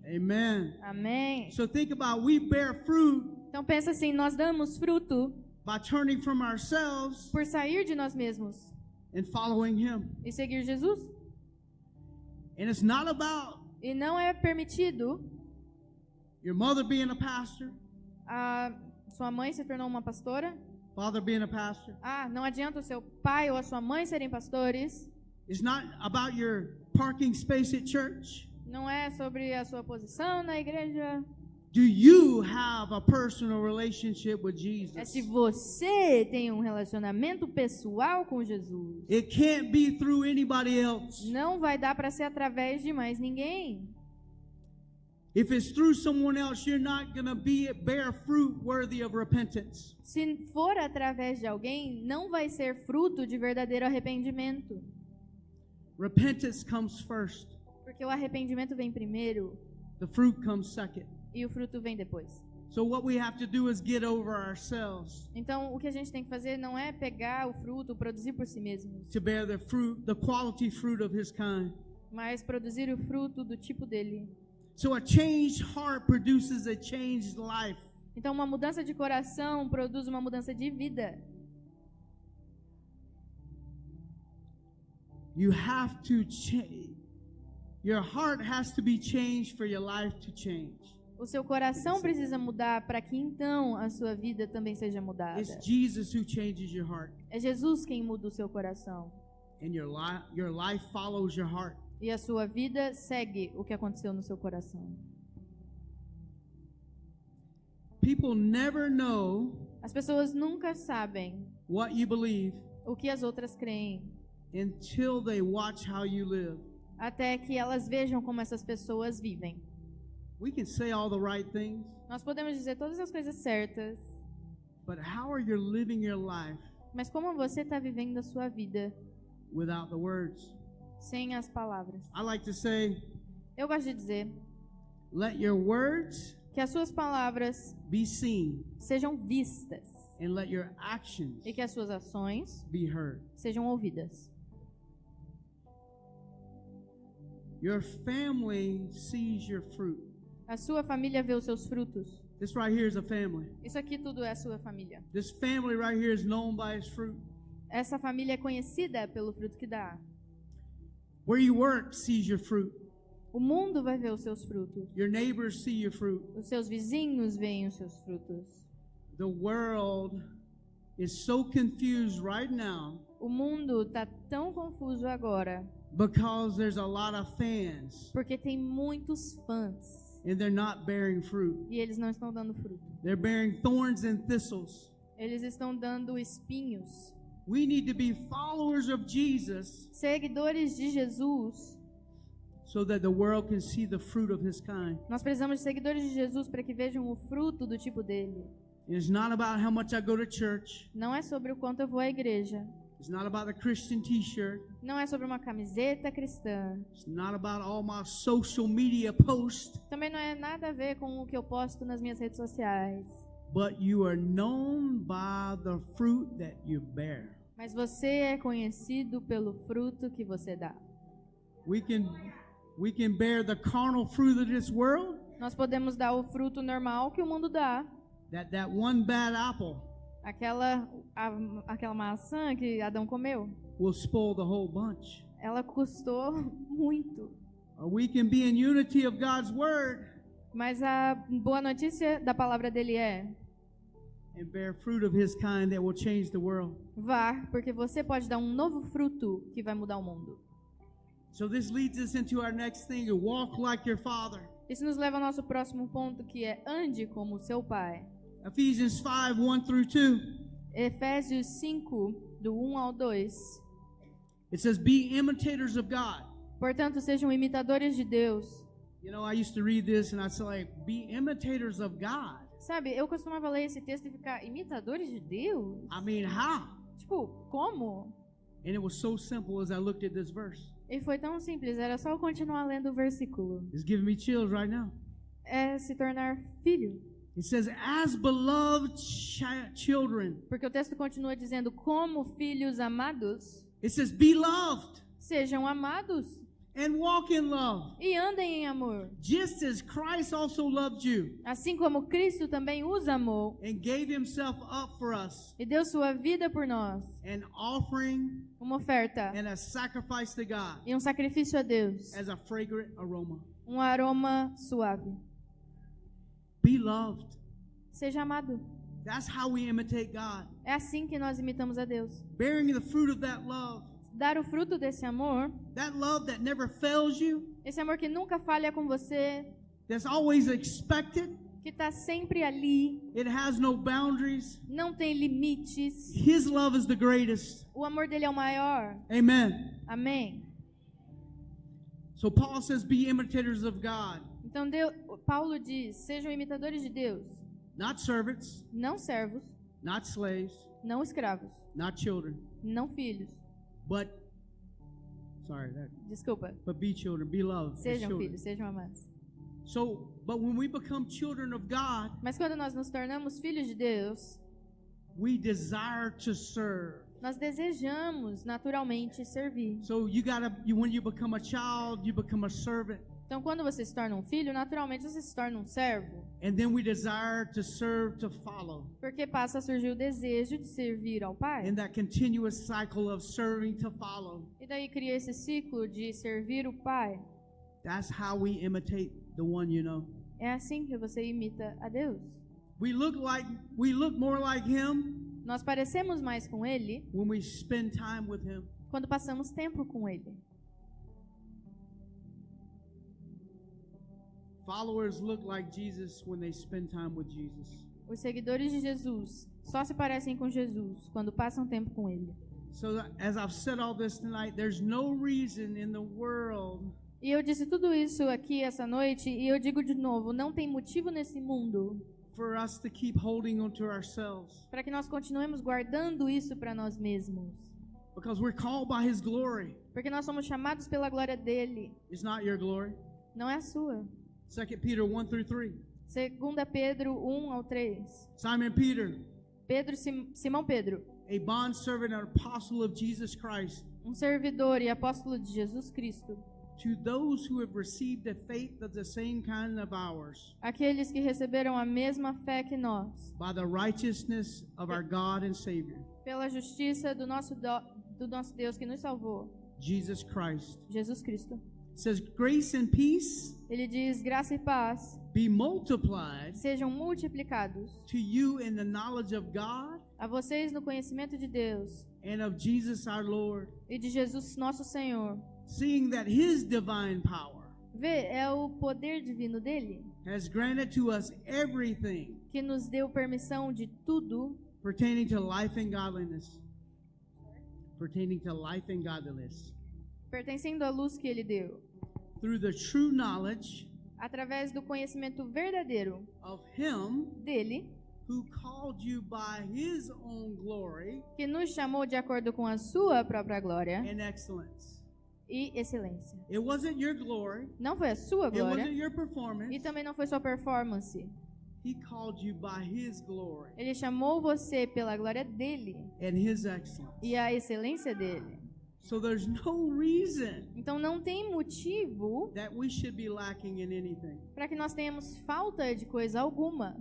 Amen. Amém. So think about, we bear fruit Então pensa assim, nós damos fruto by turning from ourselves por sair de nós mesmos and following him. e seguir Jesus. And it's not about E não é permitido your mother being a pastor, a sua mãe se tornou uma pastora. father being a pastor. Não adianta o seu pai ou a sua mãe serem pastores. It's not about your parking space at church. Não é sobre a sua posição na igreja. Do you have a personal relationship with É se Jesus? você tem um relacionamento pessoal com Jesus. It can't be through anybody else. Não vai dar para ser através de mais ninguém. If it's through someone else, you're not going to bear fruit worthy of repentance. Se for através de alguém, não vai ser fruto de verdadeiro arrependimento. Repentance comes first. Porque o arrependimento vem primeiro The fruit comes second. e o fruto vem depois. So what we have to do is get over ourselves Então, o que a gente tem que fazer não é pegar o fruto, produzir por si mesmos, to bear the fruit, the quality fruit of his kind. mas produzir o fruto do tipo dele. So a changed heart produces a changed life. Então, uma mudança de coração produz uma mudança de vida. You have to change. Your heart has to be changed for your life to change. O seu coração precisa mudar para que então a sua vida também seja mudada. It's Jesus who changes your heart, É Jesus quem muda o seu coração. and your life follows your heart. E a sua vida segue o que aconteceu no seu coração. People never know As pessoas nunca sabem what you believe o que as outras creem, until they watch how you live. até que elas vejam como essas pessoas vivem. We can say all the right things, Nós podemos dizer todas as coisas certas, but how are you living your life mas como você está vivendo a sua vida without the words? sem as palavras. I like to say, Eu gosto de dizer let your words que as suas palavras be seen sejam vistas and let your actions e que as suas ações be heard. sejam ouvidas. Your family sees your fruit. A sua família vê os seus frutos. This right here is a family. Isso aqui tudo é a sua família. This family right here is known by its fruit. Essa família é conhecida pelo fruto que dá. Where you work sees your fruit. O mundo vai ver os seus frutos. Your neighbors see your fruit. Os seus vizinhos veem os seus frutos. The world is so confused right now O mundo está tão confuso agora because there's a lot of fans porque tem muitos fãs and they're not bearing fruit. e eles não estão dando fruto. They're bearing thorns and thistles. Eles estão dando espinhos. We need to be followers of Jesus Seguidores de Jesus. so that the world can see the fruit of his kind. Nós precisamos de seguidores de Jesus para que vejam o fruto do tipo dele. It's not about how much I go to church. Não é sobre o quanto eu vou à igreja. It's not about a Christian t-shirt. Não é sobre uma camiseta cristã. It's not about all my social media posts. Também não é nada a ver com o que eu posto nas minhas redes sociais. But you are known by the fruit that you bear. Mas você é conhecido pelo fruto que você dá. We can bear the carnal fruit of this world. Nós podemos dar o fruto normal que o mundo dá. That one bad apple Aquela maçã que Adão comeu. will spoil the whole bunch. Ela custou muito. Or we can be in unity of God's word Mas a boa notícia da palavra dele é: and bear fruit of his kind that will change the world. vá, porque você pode dar um novo fruto que vai mudar o mundo. So this leads us into our next thing, to walk like your father. Isso nos leva ao nosso próximo ponto, que é ande como o seu pai. Ephesians 5, 1 through 2. Efésios 5, do 1 ao 2. It says, be imitators of God. Portanto, sejam imitadores de Deus. You know, I used to read this and I'd say, like, be imitators of God. Sabe, eu costumava ler esse texto e ficar, imitadores de Deus? I mean, how? Tipo, como? And it was so simple as I looked at this verse. E foi tão simples, era só eu continuar lendo o versículo. It's giving me chills right now. É se tornar filho. It says, as beloved children. Porque o texto continua dizendo, como filhos amados, It says, be loved sejam amados and walk in love. e andem em amor. Just as Christ also loved you Assim como Cristo também os amou and gave himself up for us, e deu sua vida por nós, an offering uma oferta and a sacrifice to God e um sacrifício a Deus, as a fragrant aroma. um aroma suave. Be loved. Seja amado. That's how we imitate God. É assim que nós imitamos a Deus. Bearing the fruit of that love. Dar o fruto desse amor, That love that never fails you. esse amor que nunca falha com você, That's always expected. que está sempre ali, It has no boundaries. não tem limites. His love is the greatest. O amor dele é o maior. Amen. Amém. So Paul says, be imitators of God, Então Paulo diz, sejam imitadores de Deus, not servants, não servos, not slaves, não escravos, not children, não filhos. but Desculpa. be children, be loved as Sejam children. filhos, sejam amados. So, but when we become children of God, Mas quando nós nos tornamos filhos de Deus, we desire to serve. nós desejamos naturalmente servir. So when you become a child, you become a servant. Então, quando você se torna um filho, naturalmente você se torna um servo. And then we desire to serve, to follow. Porque passa a surgir o desejo de servir ao Pai. In that continuous cycle of serving to follow. E daí cria esse ciclo de servir o Pai. That's how we imitate the one you know. É assim que você imita a Deus. We look more like him Nós parecemos mais com Ele when we spend time with him. quando passamos tempo com Ele. Followers look like Jesus when they spend time with Jesus. Os seguidores de Jesus só se parecem com Jesus quando passam tempo com Ele. So as I've said all this tonight, there's no reason in the world E eu disse tudo isso aqui essa noite e eu digo de novo, não tem motivo nesse mundo for us to keep holding on to ourselves. para que nós continuemos guardando isso para nós mesmos. Because we're called by His glory. Porque nós somos chamados pela glória dele. It's not your glory. Não é a sua. 2 Peter 1 through 3. 2 Pedro 1 ao 3. Simon Peter, Simão Pedro, a bondservant and apostle of Jesus Christ, um servidor e apóstolo de Jesus Cristo. to those who have received a faith of the same kind of ours, Aqueles que receberam a mesma fé que nós, by the righteousness of our God and Savior, pela justiça do nosso Deus que nos salvou, Jesus Christ. Jesus Cristo. It says, grace and peace Ele diz: graça e paz be multiplied sejam multiplicados to you in the knowledge of God a vocês no conhecimento de Deus and of Jesus our Lord, e de Jesus nosso Senhor. seeing that His divine power Vê, é o poder divino dele has granted to us everything que nos deu permissão de tudo pertaining to life and godliness. Pertaining to life and godliness. pertencendo à luz que ele deu, Through the true knowledge através do conhecimento verdadeiro of Him dele, who called you by His own glory que nos chamou de acordo com a sua própria glória and excellence. e excelência. It wasn't your glory. Não foi a sua It wasn't glória your performance. e também não foi sua performance. He called you by His glory Ele chamou você pela glória dele and His excellence. e a excelência dele. So there's no reason Então não tem motivo that we should be lacking in anything. para que nós tenhamos falta de coisa alguma.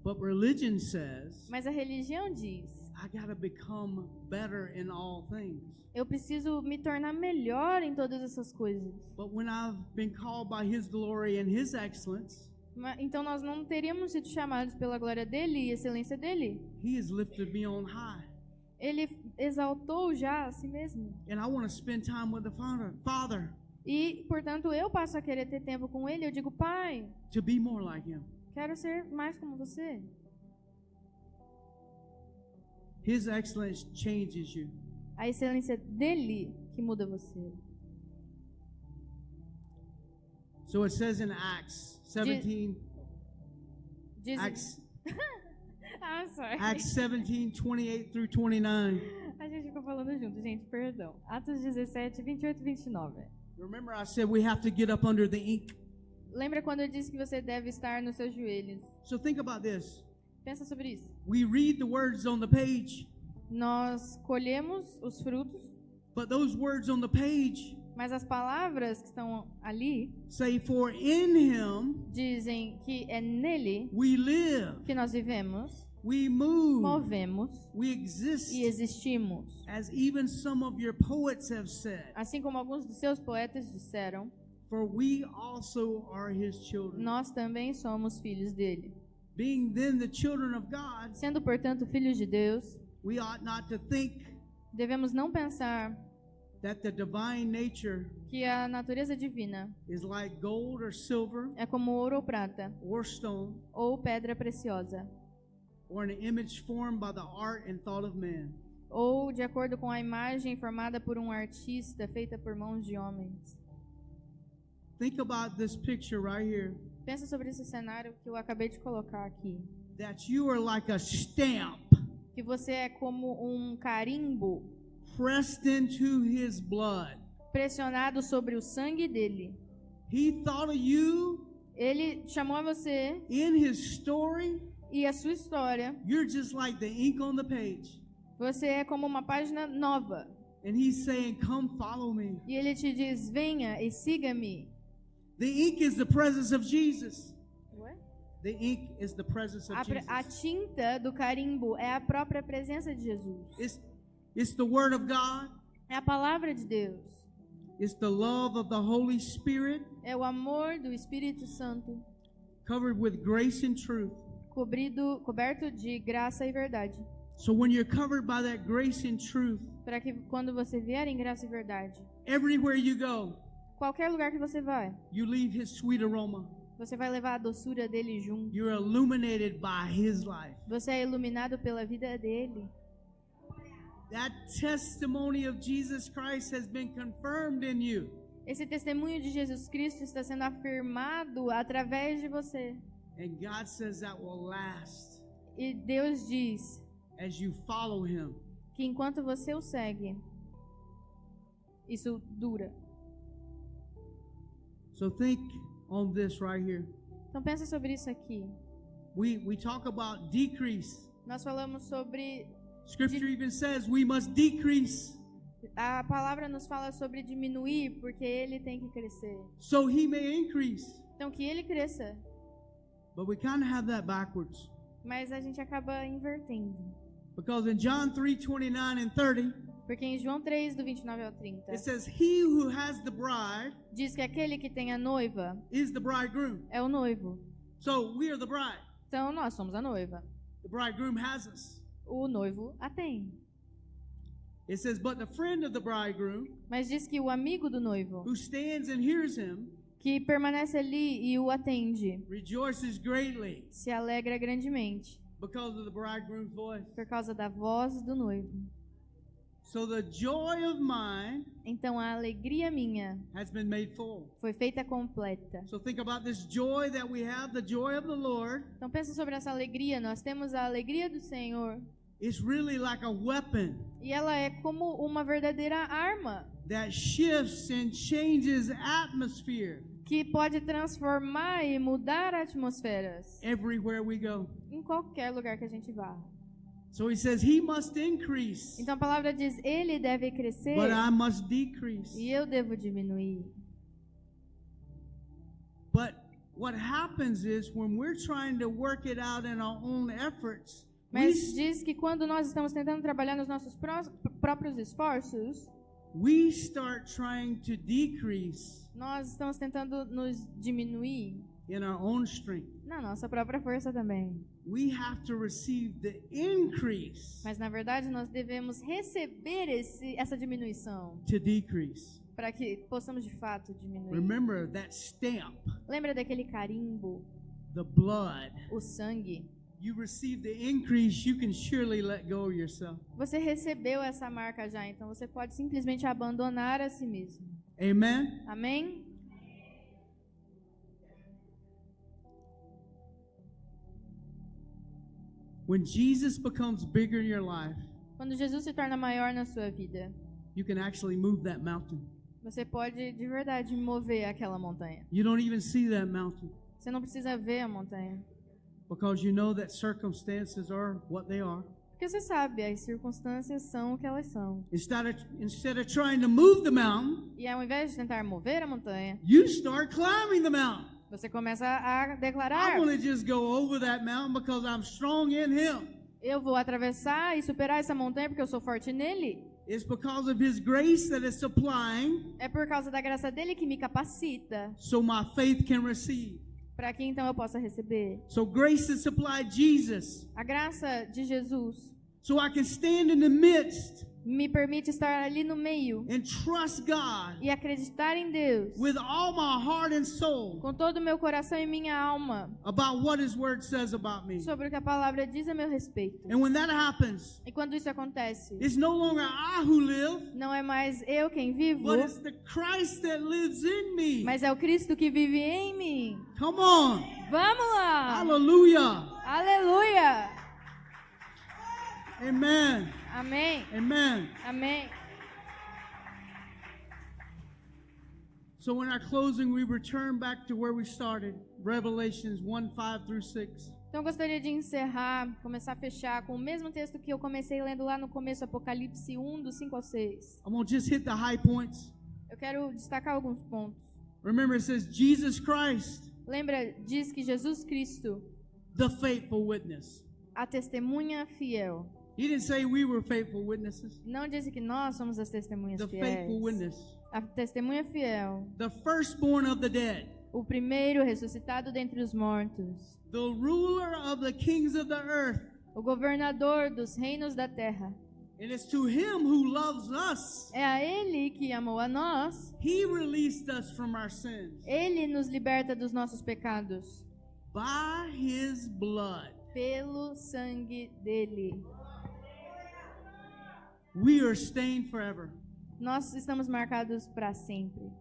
But religion says, Mas a religião diz: I gotta become better in all things. eu preciso me tornar melhor em todas essas coisas. But when I've been called by His glory and His excellence, Então nós não teríamos sido chamados pela glória dele e excelência dele. He has lifted me on high. Ele exaltou já a si mesmo. And I want to spend time with the Father E, portanto, eu passo a querer ter tempo com ele. Eu digo: Pai, to be more like Him. quero ser mais como você. His excellence changes you. A excelência dele que muda você. So it says in Acts 17, Diz... Acts, I'm sorry. Acts 17, 28 through 29. A gente ficou falando junto, gente, perdão. Atos 17, 28 e 29. Remember I said we have to get up under the ink. Lembra quando eu disse que você deve estar nos seus joelhos? So think about this. Pensa sobre isso. We read the words on the page, Nós colhemos os frutos, but those words on the page mas as palavras que estão ali say, for in Him dizem que é nele we live, que nós vivemos, we move, movemos we exist, e existimos. as even some of your poets have said. Assim como alguns dos seus poetas disseram, For we also are His children. nós também somos filhos dele. Being then the children of God, Sendo, portanto, filhos de Deus, we ought not to think devemos não pensar that the divine nature que a natureza divina is like gold or silver é como ouro ou prata, or stone, ou pedra preciosa, or an image formed by the art and thought of man. ou de acordo com a imagem formada por um artista, feita por mãos de homens. Think about this picture right here, Pensa sobre esse cenário que eu acabei de colocar aqui. that you are like a stamp Que você é como um carimbo pressed into His blood. pressionado sobre o sangue dele. He thought of you Ele chamou a você in His story. e a sua história. You're just like the ink on the page. Você é como uma página nova. And He's saying, come follow me. E ele te diz: venha e siga-me. The ink is the presence of Jesus. The ink is the presence of A Jesus. tinta do carimbo é a própria presença de Jesus. It's the Word of God. É a palavra de Deus. It's the love of the Holy Spirit, É o amor do Espírito Santo, covered with grace and truth. coberto de graça e verdade. So when you're covered by that grace and truth, Para que quando você vier em graça e verdade, everywhere you go, qualquer lugar que você vai, you leave His sweet aroma. você vai levar a doçura dele junto. You're illuminated by His life. Você é iluminado pela vida dele. That testimony of Jesus Christ has been confirmed in you. Esse testemunho de Jesus Cristo está sendo afirmado através de você. And God says that will last E Deus diz as you follow Him. que que enquanto você o segue, isso dura. So think on this right here. Então pensa sobre isso aqui. We talk about decrease. Nós falamos sobre... Scripture even says we must decrease A palavra nos fala sobre diminuir, porque ele tem que crescer. so he may increase. Então que ele cresça. But we kind of have that backwards. Mas a gente acaba invertendo. Because in John 3:29 and 30, Porque em João 3, do 29 ao 30, it says, he who has the bride diz que aquele que tem a noiva is the bridegroom. é o noivo. So we are the bride. Então nós somos a noiva. The bridegroom has us. O noivo a tem. It says, but the friend of the bridegroom Mas diz que o amigo do noivo, who stands and hears him que permanece ali e o atende, rejoices greatly se alegra grandemente because of the bridegroom's voice. por causa da voz do noivo. So the joy of mine Então a alegria minha has been made full. foi feita completa. So think about this joy that we have, the joy of the Lord. Então pensa sobre essa alegria. Nós temos a alegria do Senhor It's really like a weapon e ela é como uma verdadeira arma that shifts and changes atmosphere que pode transformar e mudar atmosferas everywhere we go. em qualquer lugar que a gente vá. So he says he must increase, Então a palavra diz: ele deve crescer but I must decrease. e eu devo diminuir. But what happens is when we're trying to work it out in our own efforts, Mas diz que quando nós estamos tentando trabalhar nos nossos próprios esforços, we start trying to decrease nós estamos tentando nos diminuir in our own strength. na nossa própria força também. We have to receive the increase Mas na verdade nós devemos receber essa diminuição to decrease. para que possamos de fato diminuir. Remember that stamp, Lembra daquele carimbo, the blood. o sangue? You receive the increase, you can surely let go of yourself. Você recebeu essa marca já, então você pode simplesmente abandonar a si mesmo. Amen? Amém? When Jesus becomes bigger in your life, Quando Jesus se torna maior na sua vida, you can actually move that mountain. você pode de verdade mover aquela montanha. You don't even see that mountain Você não precisa ver a montanha, because you know that circumstances are what they are. porque você sabe, as circunstâncias são o que elas são. Instead of trying to move the mountain, E ao invés de tentar mover a montanha, you start climbing the mountain. você começa a I declarar: want to just go over that mountain because I'm strong in Him. eu vou atravessar e superar essa montanha porque eu sou forte nele. It's because of His grace that is supplying, É por causa da graça dele que me capacita, so my faith can receive. para que então eu possa receber. So grace has supplied Jesus, A graça de Jesus so I can stand in the midst me permite estar ali no meio and trust God e acreditar em Deus with all my heart and soul com todo o meu coração e minha alma about what His Word says about me. sobre o que a palavra diz a meu respeito. And when that happens, E quando isso acontece, it's no longer I who live, não é mais eu quem vivo, but it's the Christ that lives in me. mas é o Cristo que vive em mim. Come on. Vamos lá! Hallelujah. Aleluia! Amen. Amém. Amen. Amém. So in our closing, we return back to where we started, Revelations 1:5 through 6. Então eu gostaria de encerrar, começar a fechar com o mesmo texto que eu comecei lendo lá no começo, Apocalipse 1, do 5 ao 6. I'm going to just hit the high points. Eu quero destacar alguns pontos. Remember, it says Jesus Christ, Lembra, diz que Jesus Cristo, the faithful witness. a testemunha fiel. He didn't say we were faithful witnesses. Não disse que nós somos as testemunhas The fiéis. faithful witness. A testemunha fiel. The firstborn of the dead. O primeiro ressuscitado dentre os mortos. The ruler of the kings of the earth. O governador dos reinos da terra. And it's to Him who loves us. É a Ele que amou a nós. He released us from our sins Ele nos liberta dos nossos pecados. by His blood. Pelo sangue dele. We are stained forever. Nós estamos marcados para sempre.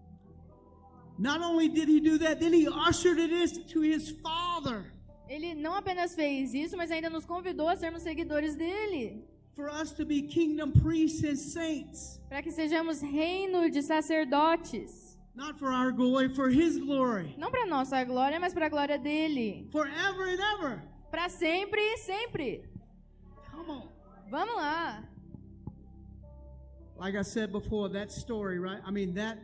Not only did He do that, then He ushered it into His Father. Ele não apenas fez isso, mas ainda nos convidou a sermos seguidores dele. for us to be kingdom priests and saints, para que sejamos reino de sacerdotes, not for our glory, for His glory, não para nossa glória, mas para a glória dele, forever and ever. para sempre e sempre. Come on. Vamos lá. Like I said before, that story, right? I mean, that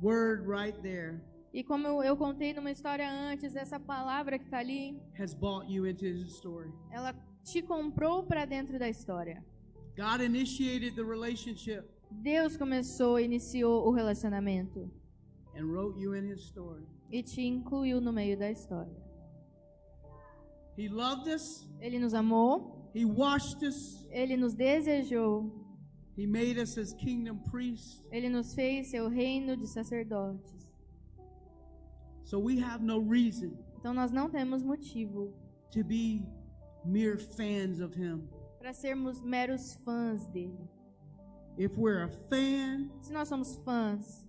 word right there E como eu contei numa história antes, essa palavra que está ali, has brought you into His story. ela te comprou para dentro da história. God initiated the relationship Deus iniciou o relacionamento and wrote you in His story. e te incluiu no meio da história. He loved us. Ele nos amou, He washed us. ele nos desejou, He made us as kingdom priests. ele nos fez seu reino de sacerdotes. So we have no reason Então nós não temos motivo to be mere fans of Him. para sermos meros fãs dele. If we're a fan, Se nós somos fãs,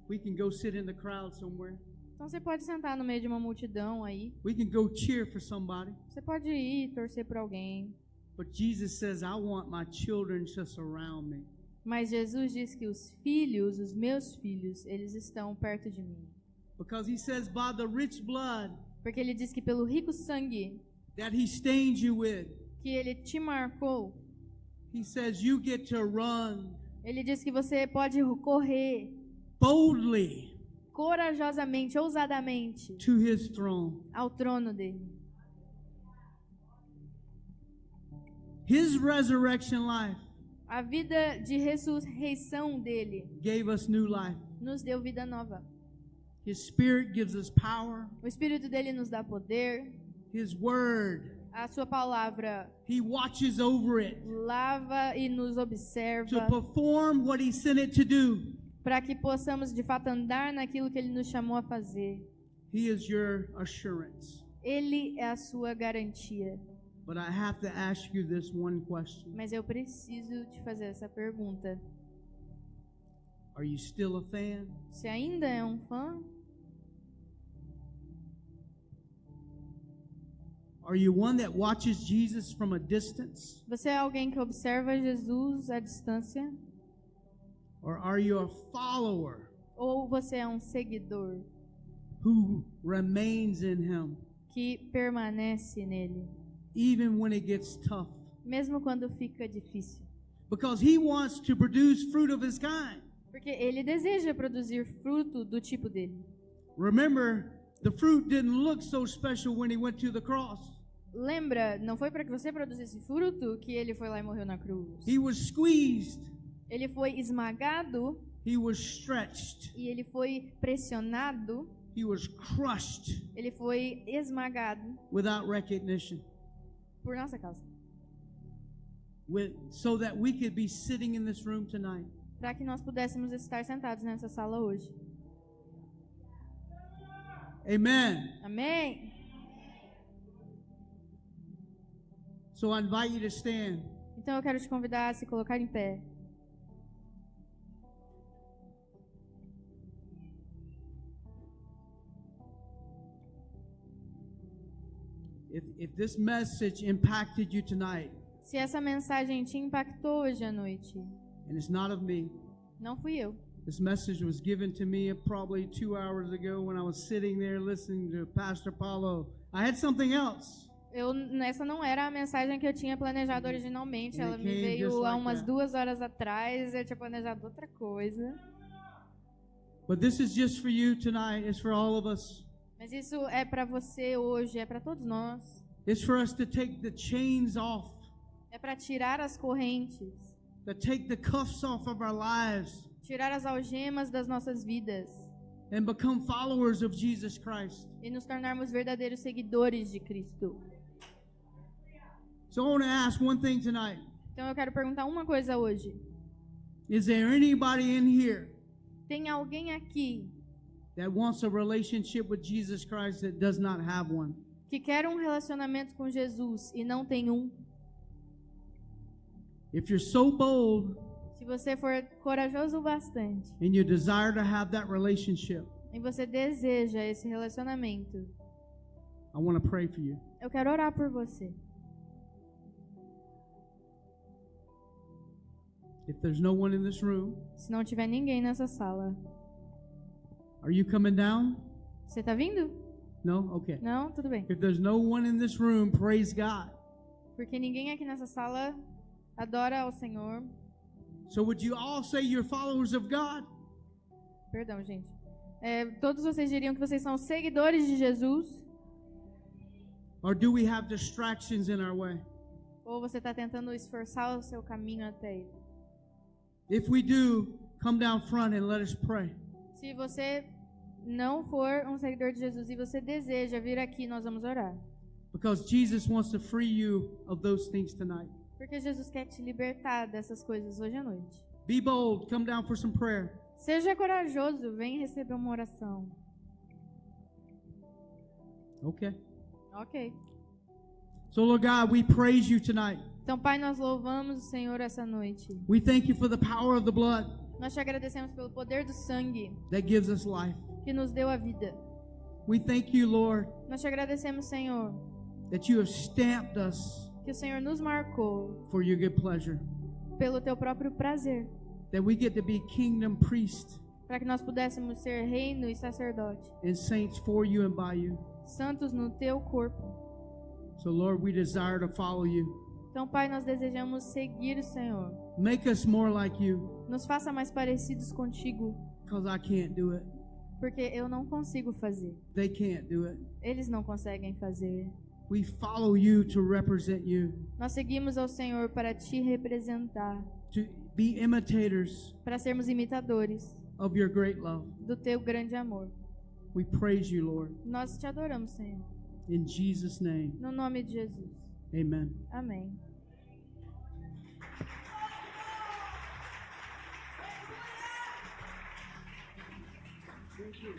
we can go sit in the crowd somewhere. então você pode sentar no meio de uma multidão aí, We can go cheer for somebody. você pode ir torcer por alguém, But Jesus says, I want my children to surround me. mas Jesus diz que os filhos, os meus filhos, eles estão perto de mim. Because He says, by the rich blood Porque ele diz que pelo rico sangue that He stained you with, que ele te marcou, He says, you get to run ele diz que você pode correr boldly corajosamente, ousadamente to His throne. ao trono dele. His resurrection life A vida de ressurreição dele gave us new life. nos deu vida nova. His Spirit gives us power. O Espírito dele nos dá poder. His Word, A sua palavra He watches over it lava e nos to observa perform what He sent it to do. para que possamos de fato andar naquilo que ele nos chamou a fazer. He is your assurance. Ele é a sua garantia. But I have to ask you this one question. Mas eu preciso te fazer essa pergunta. Are you still a fan? Você ainda é um fã? Are you one that watches Jesus from a distance? Você é alguém que observa Jesus à distância? Or are you a follower Ou você é um seguidor who remains in Him que permanece nele, even when it gets tough? mesmo quando fica difícil? Because He wants to produce fruit of His kind. Porque ele deseja produzir fruto do tipo dele. Remember, the fruit didn't look so special when He went to the cross. Lembra, não foi para que você produzisse fruto que ele foi lá e morreu na cruz. He was squeezed. Ele foi esmagado He was stretched. e ele foi pressionado, He was crushed ele foi esmagado without recognition, por nossa causa. so that we could be sitting in this room tonight. Para que nós pudéssemos estar sentados nessa sala hoje. Amen. Amém? So I invite you to stand. Então eu quero te convidar a se colocar em pé. If this message impacted you tonight, Se essa mensagem te impactou hoje à noite, and it's not of me, não fui eu. this message was given to me probably 2 hours ago when I was sitting there listening to Pastor Paulo. I had something else. Essa não era a mensagem que eu tinha planejado originalmente. And Ela it me came veio just há like umas that. 2 horas atrás. Eu tinha planejado outra coisa. But this is just for you tonight. It's for all of us. Mas isso é para você hoje, é para todos nós. It's for us to take the chains off, É para tirar as correntes, to take the cuffs off of our lives, tirar as algemas das nossas vidas and become followers of Jesus Christ. e nos tornarmos verdadeiros seguidores de Cristo. So I want to ask one thing tonight. Então eu quero perguntar uma coisa hoje. Is there anybody in here Tem alguém aqui that wants a relationship with Jesus Christ that does not have one? que quer um relacionamento com Jesus e não tem um? If you're so bold Se você for corajoso o bastante and you desire to have that relationship, e você deseja esse relacionamento, I want to pray for you. eu quero orar por você. If there's no one in this room, Se não tiver ninguém nessa sala, are you coming down? você tá vindo? No? Okay. Não? Tudo bem. If there's no one in this room, praise God. Porque ninguém aqui nessa sala adora ao Senhor. So would you all say you're followers of God? Perdão, gente. Todos vocês diriam que vocês são seguidores de Jesus? Or do we have distractions in our way? Ou você está tentando esforçar o seu caminho até Ele? If we do, come down front and let us pray. Se você não for um seguidor de Jesus e você deseja vir aqui, nós vamos orar. Because Jesus wants to free you of those things tonight. Porque Jesus quer te libertar dessas coisas hoje à noite. Be bold. Come down for some prayer. Seja corajoso, vem receber uma oração. Okay. Ok. So, Lord God, we praise you tonight. Então, Pai, nós louvamos o Senhor essa noite. We thank you for the power of the blood Nós te agradecemos pelo poder do sangue that gives us life. que nos deu a vida. We thank you, Lord, Nós te agradecemos, Senhor, that you have stamped us que o Senhor nos marcou for your good pleasure. pelo teu próprio prazer, That we get to be kingdom priests para que nós pudéssemos ser reino e sacerdote, and saints for you and by you. santos no teu corpo. So, Lord, we desire to follow you. Então, Pai, nós desejamos seguir o Senhor. Make us more like you, Nos faça mais parecidos contigo, because I can't do it. porque eu não consigo fazer. They can't do it. Eles não conseguem fazer. We follow you to represent you, Nós seguimos ao Senhor para te representar, to be imitators para sermos imitadores of your great love. do teu grande amor. We praise you, Lord. Nós te adoramos, Senhor. In Jesus' name, No nome de Jesus. amen. Amém. Thank you.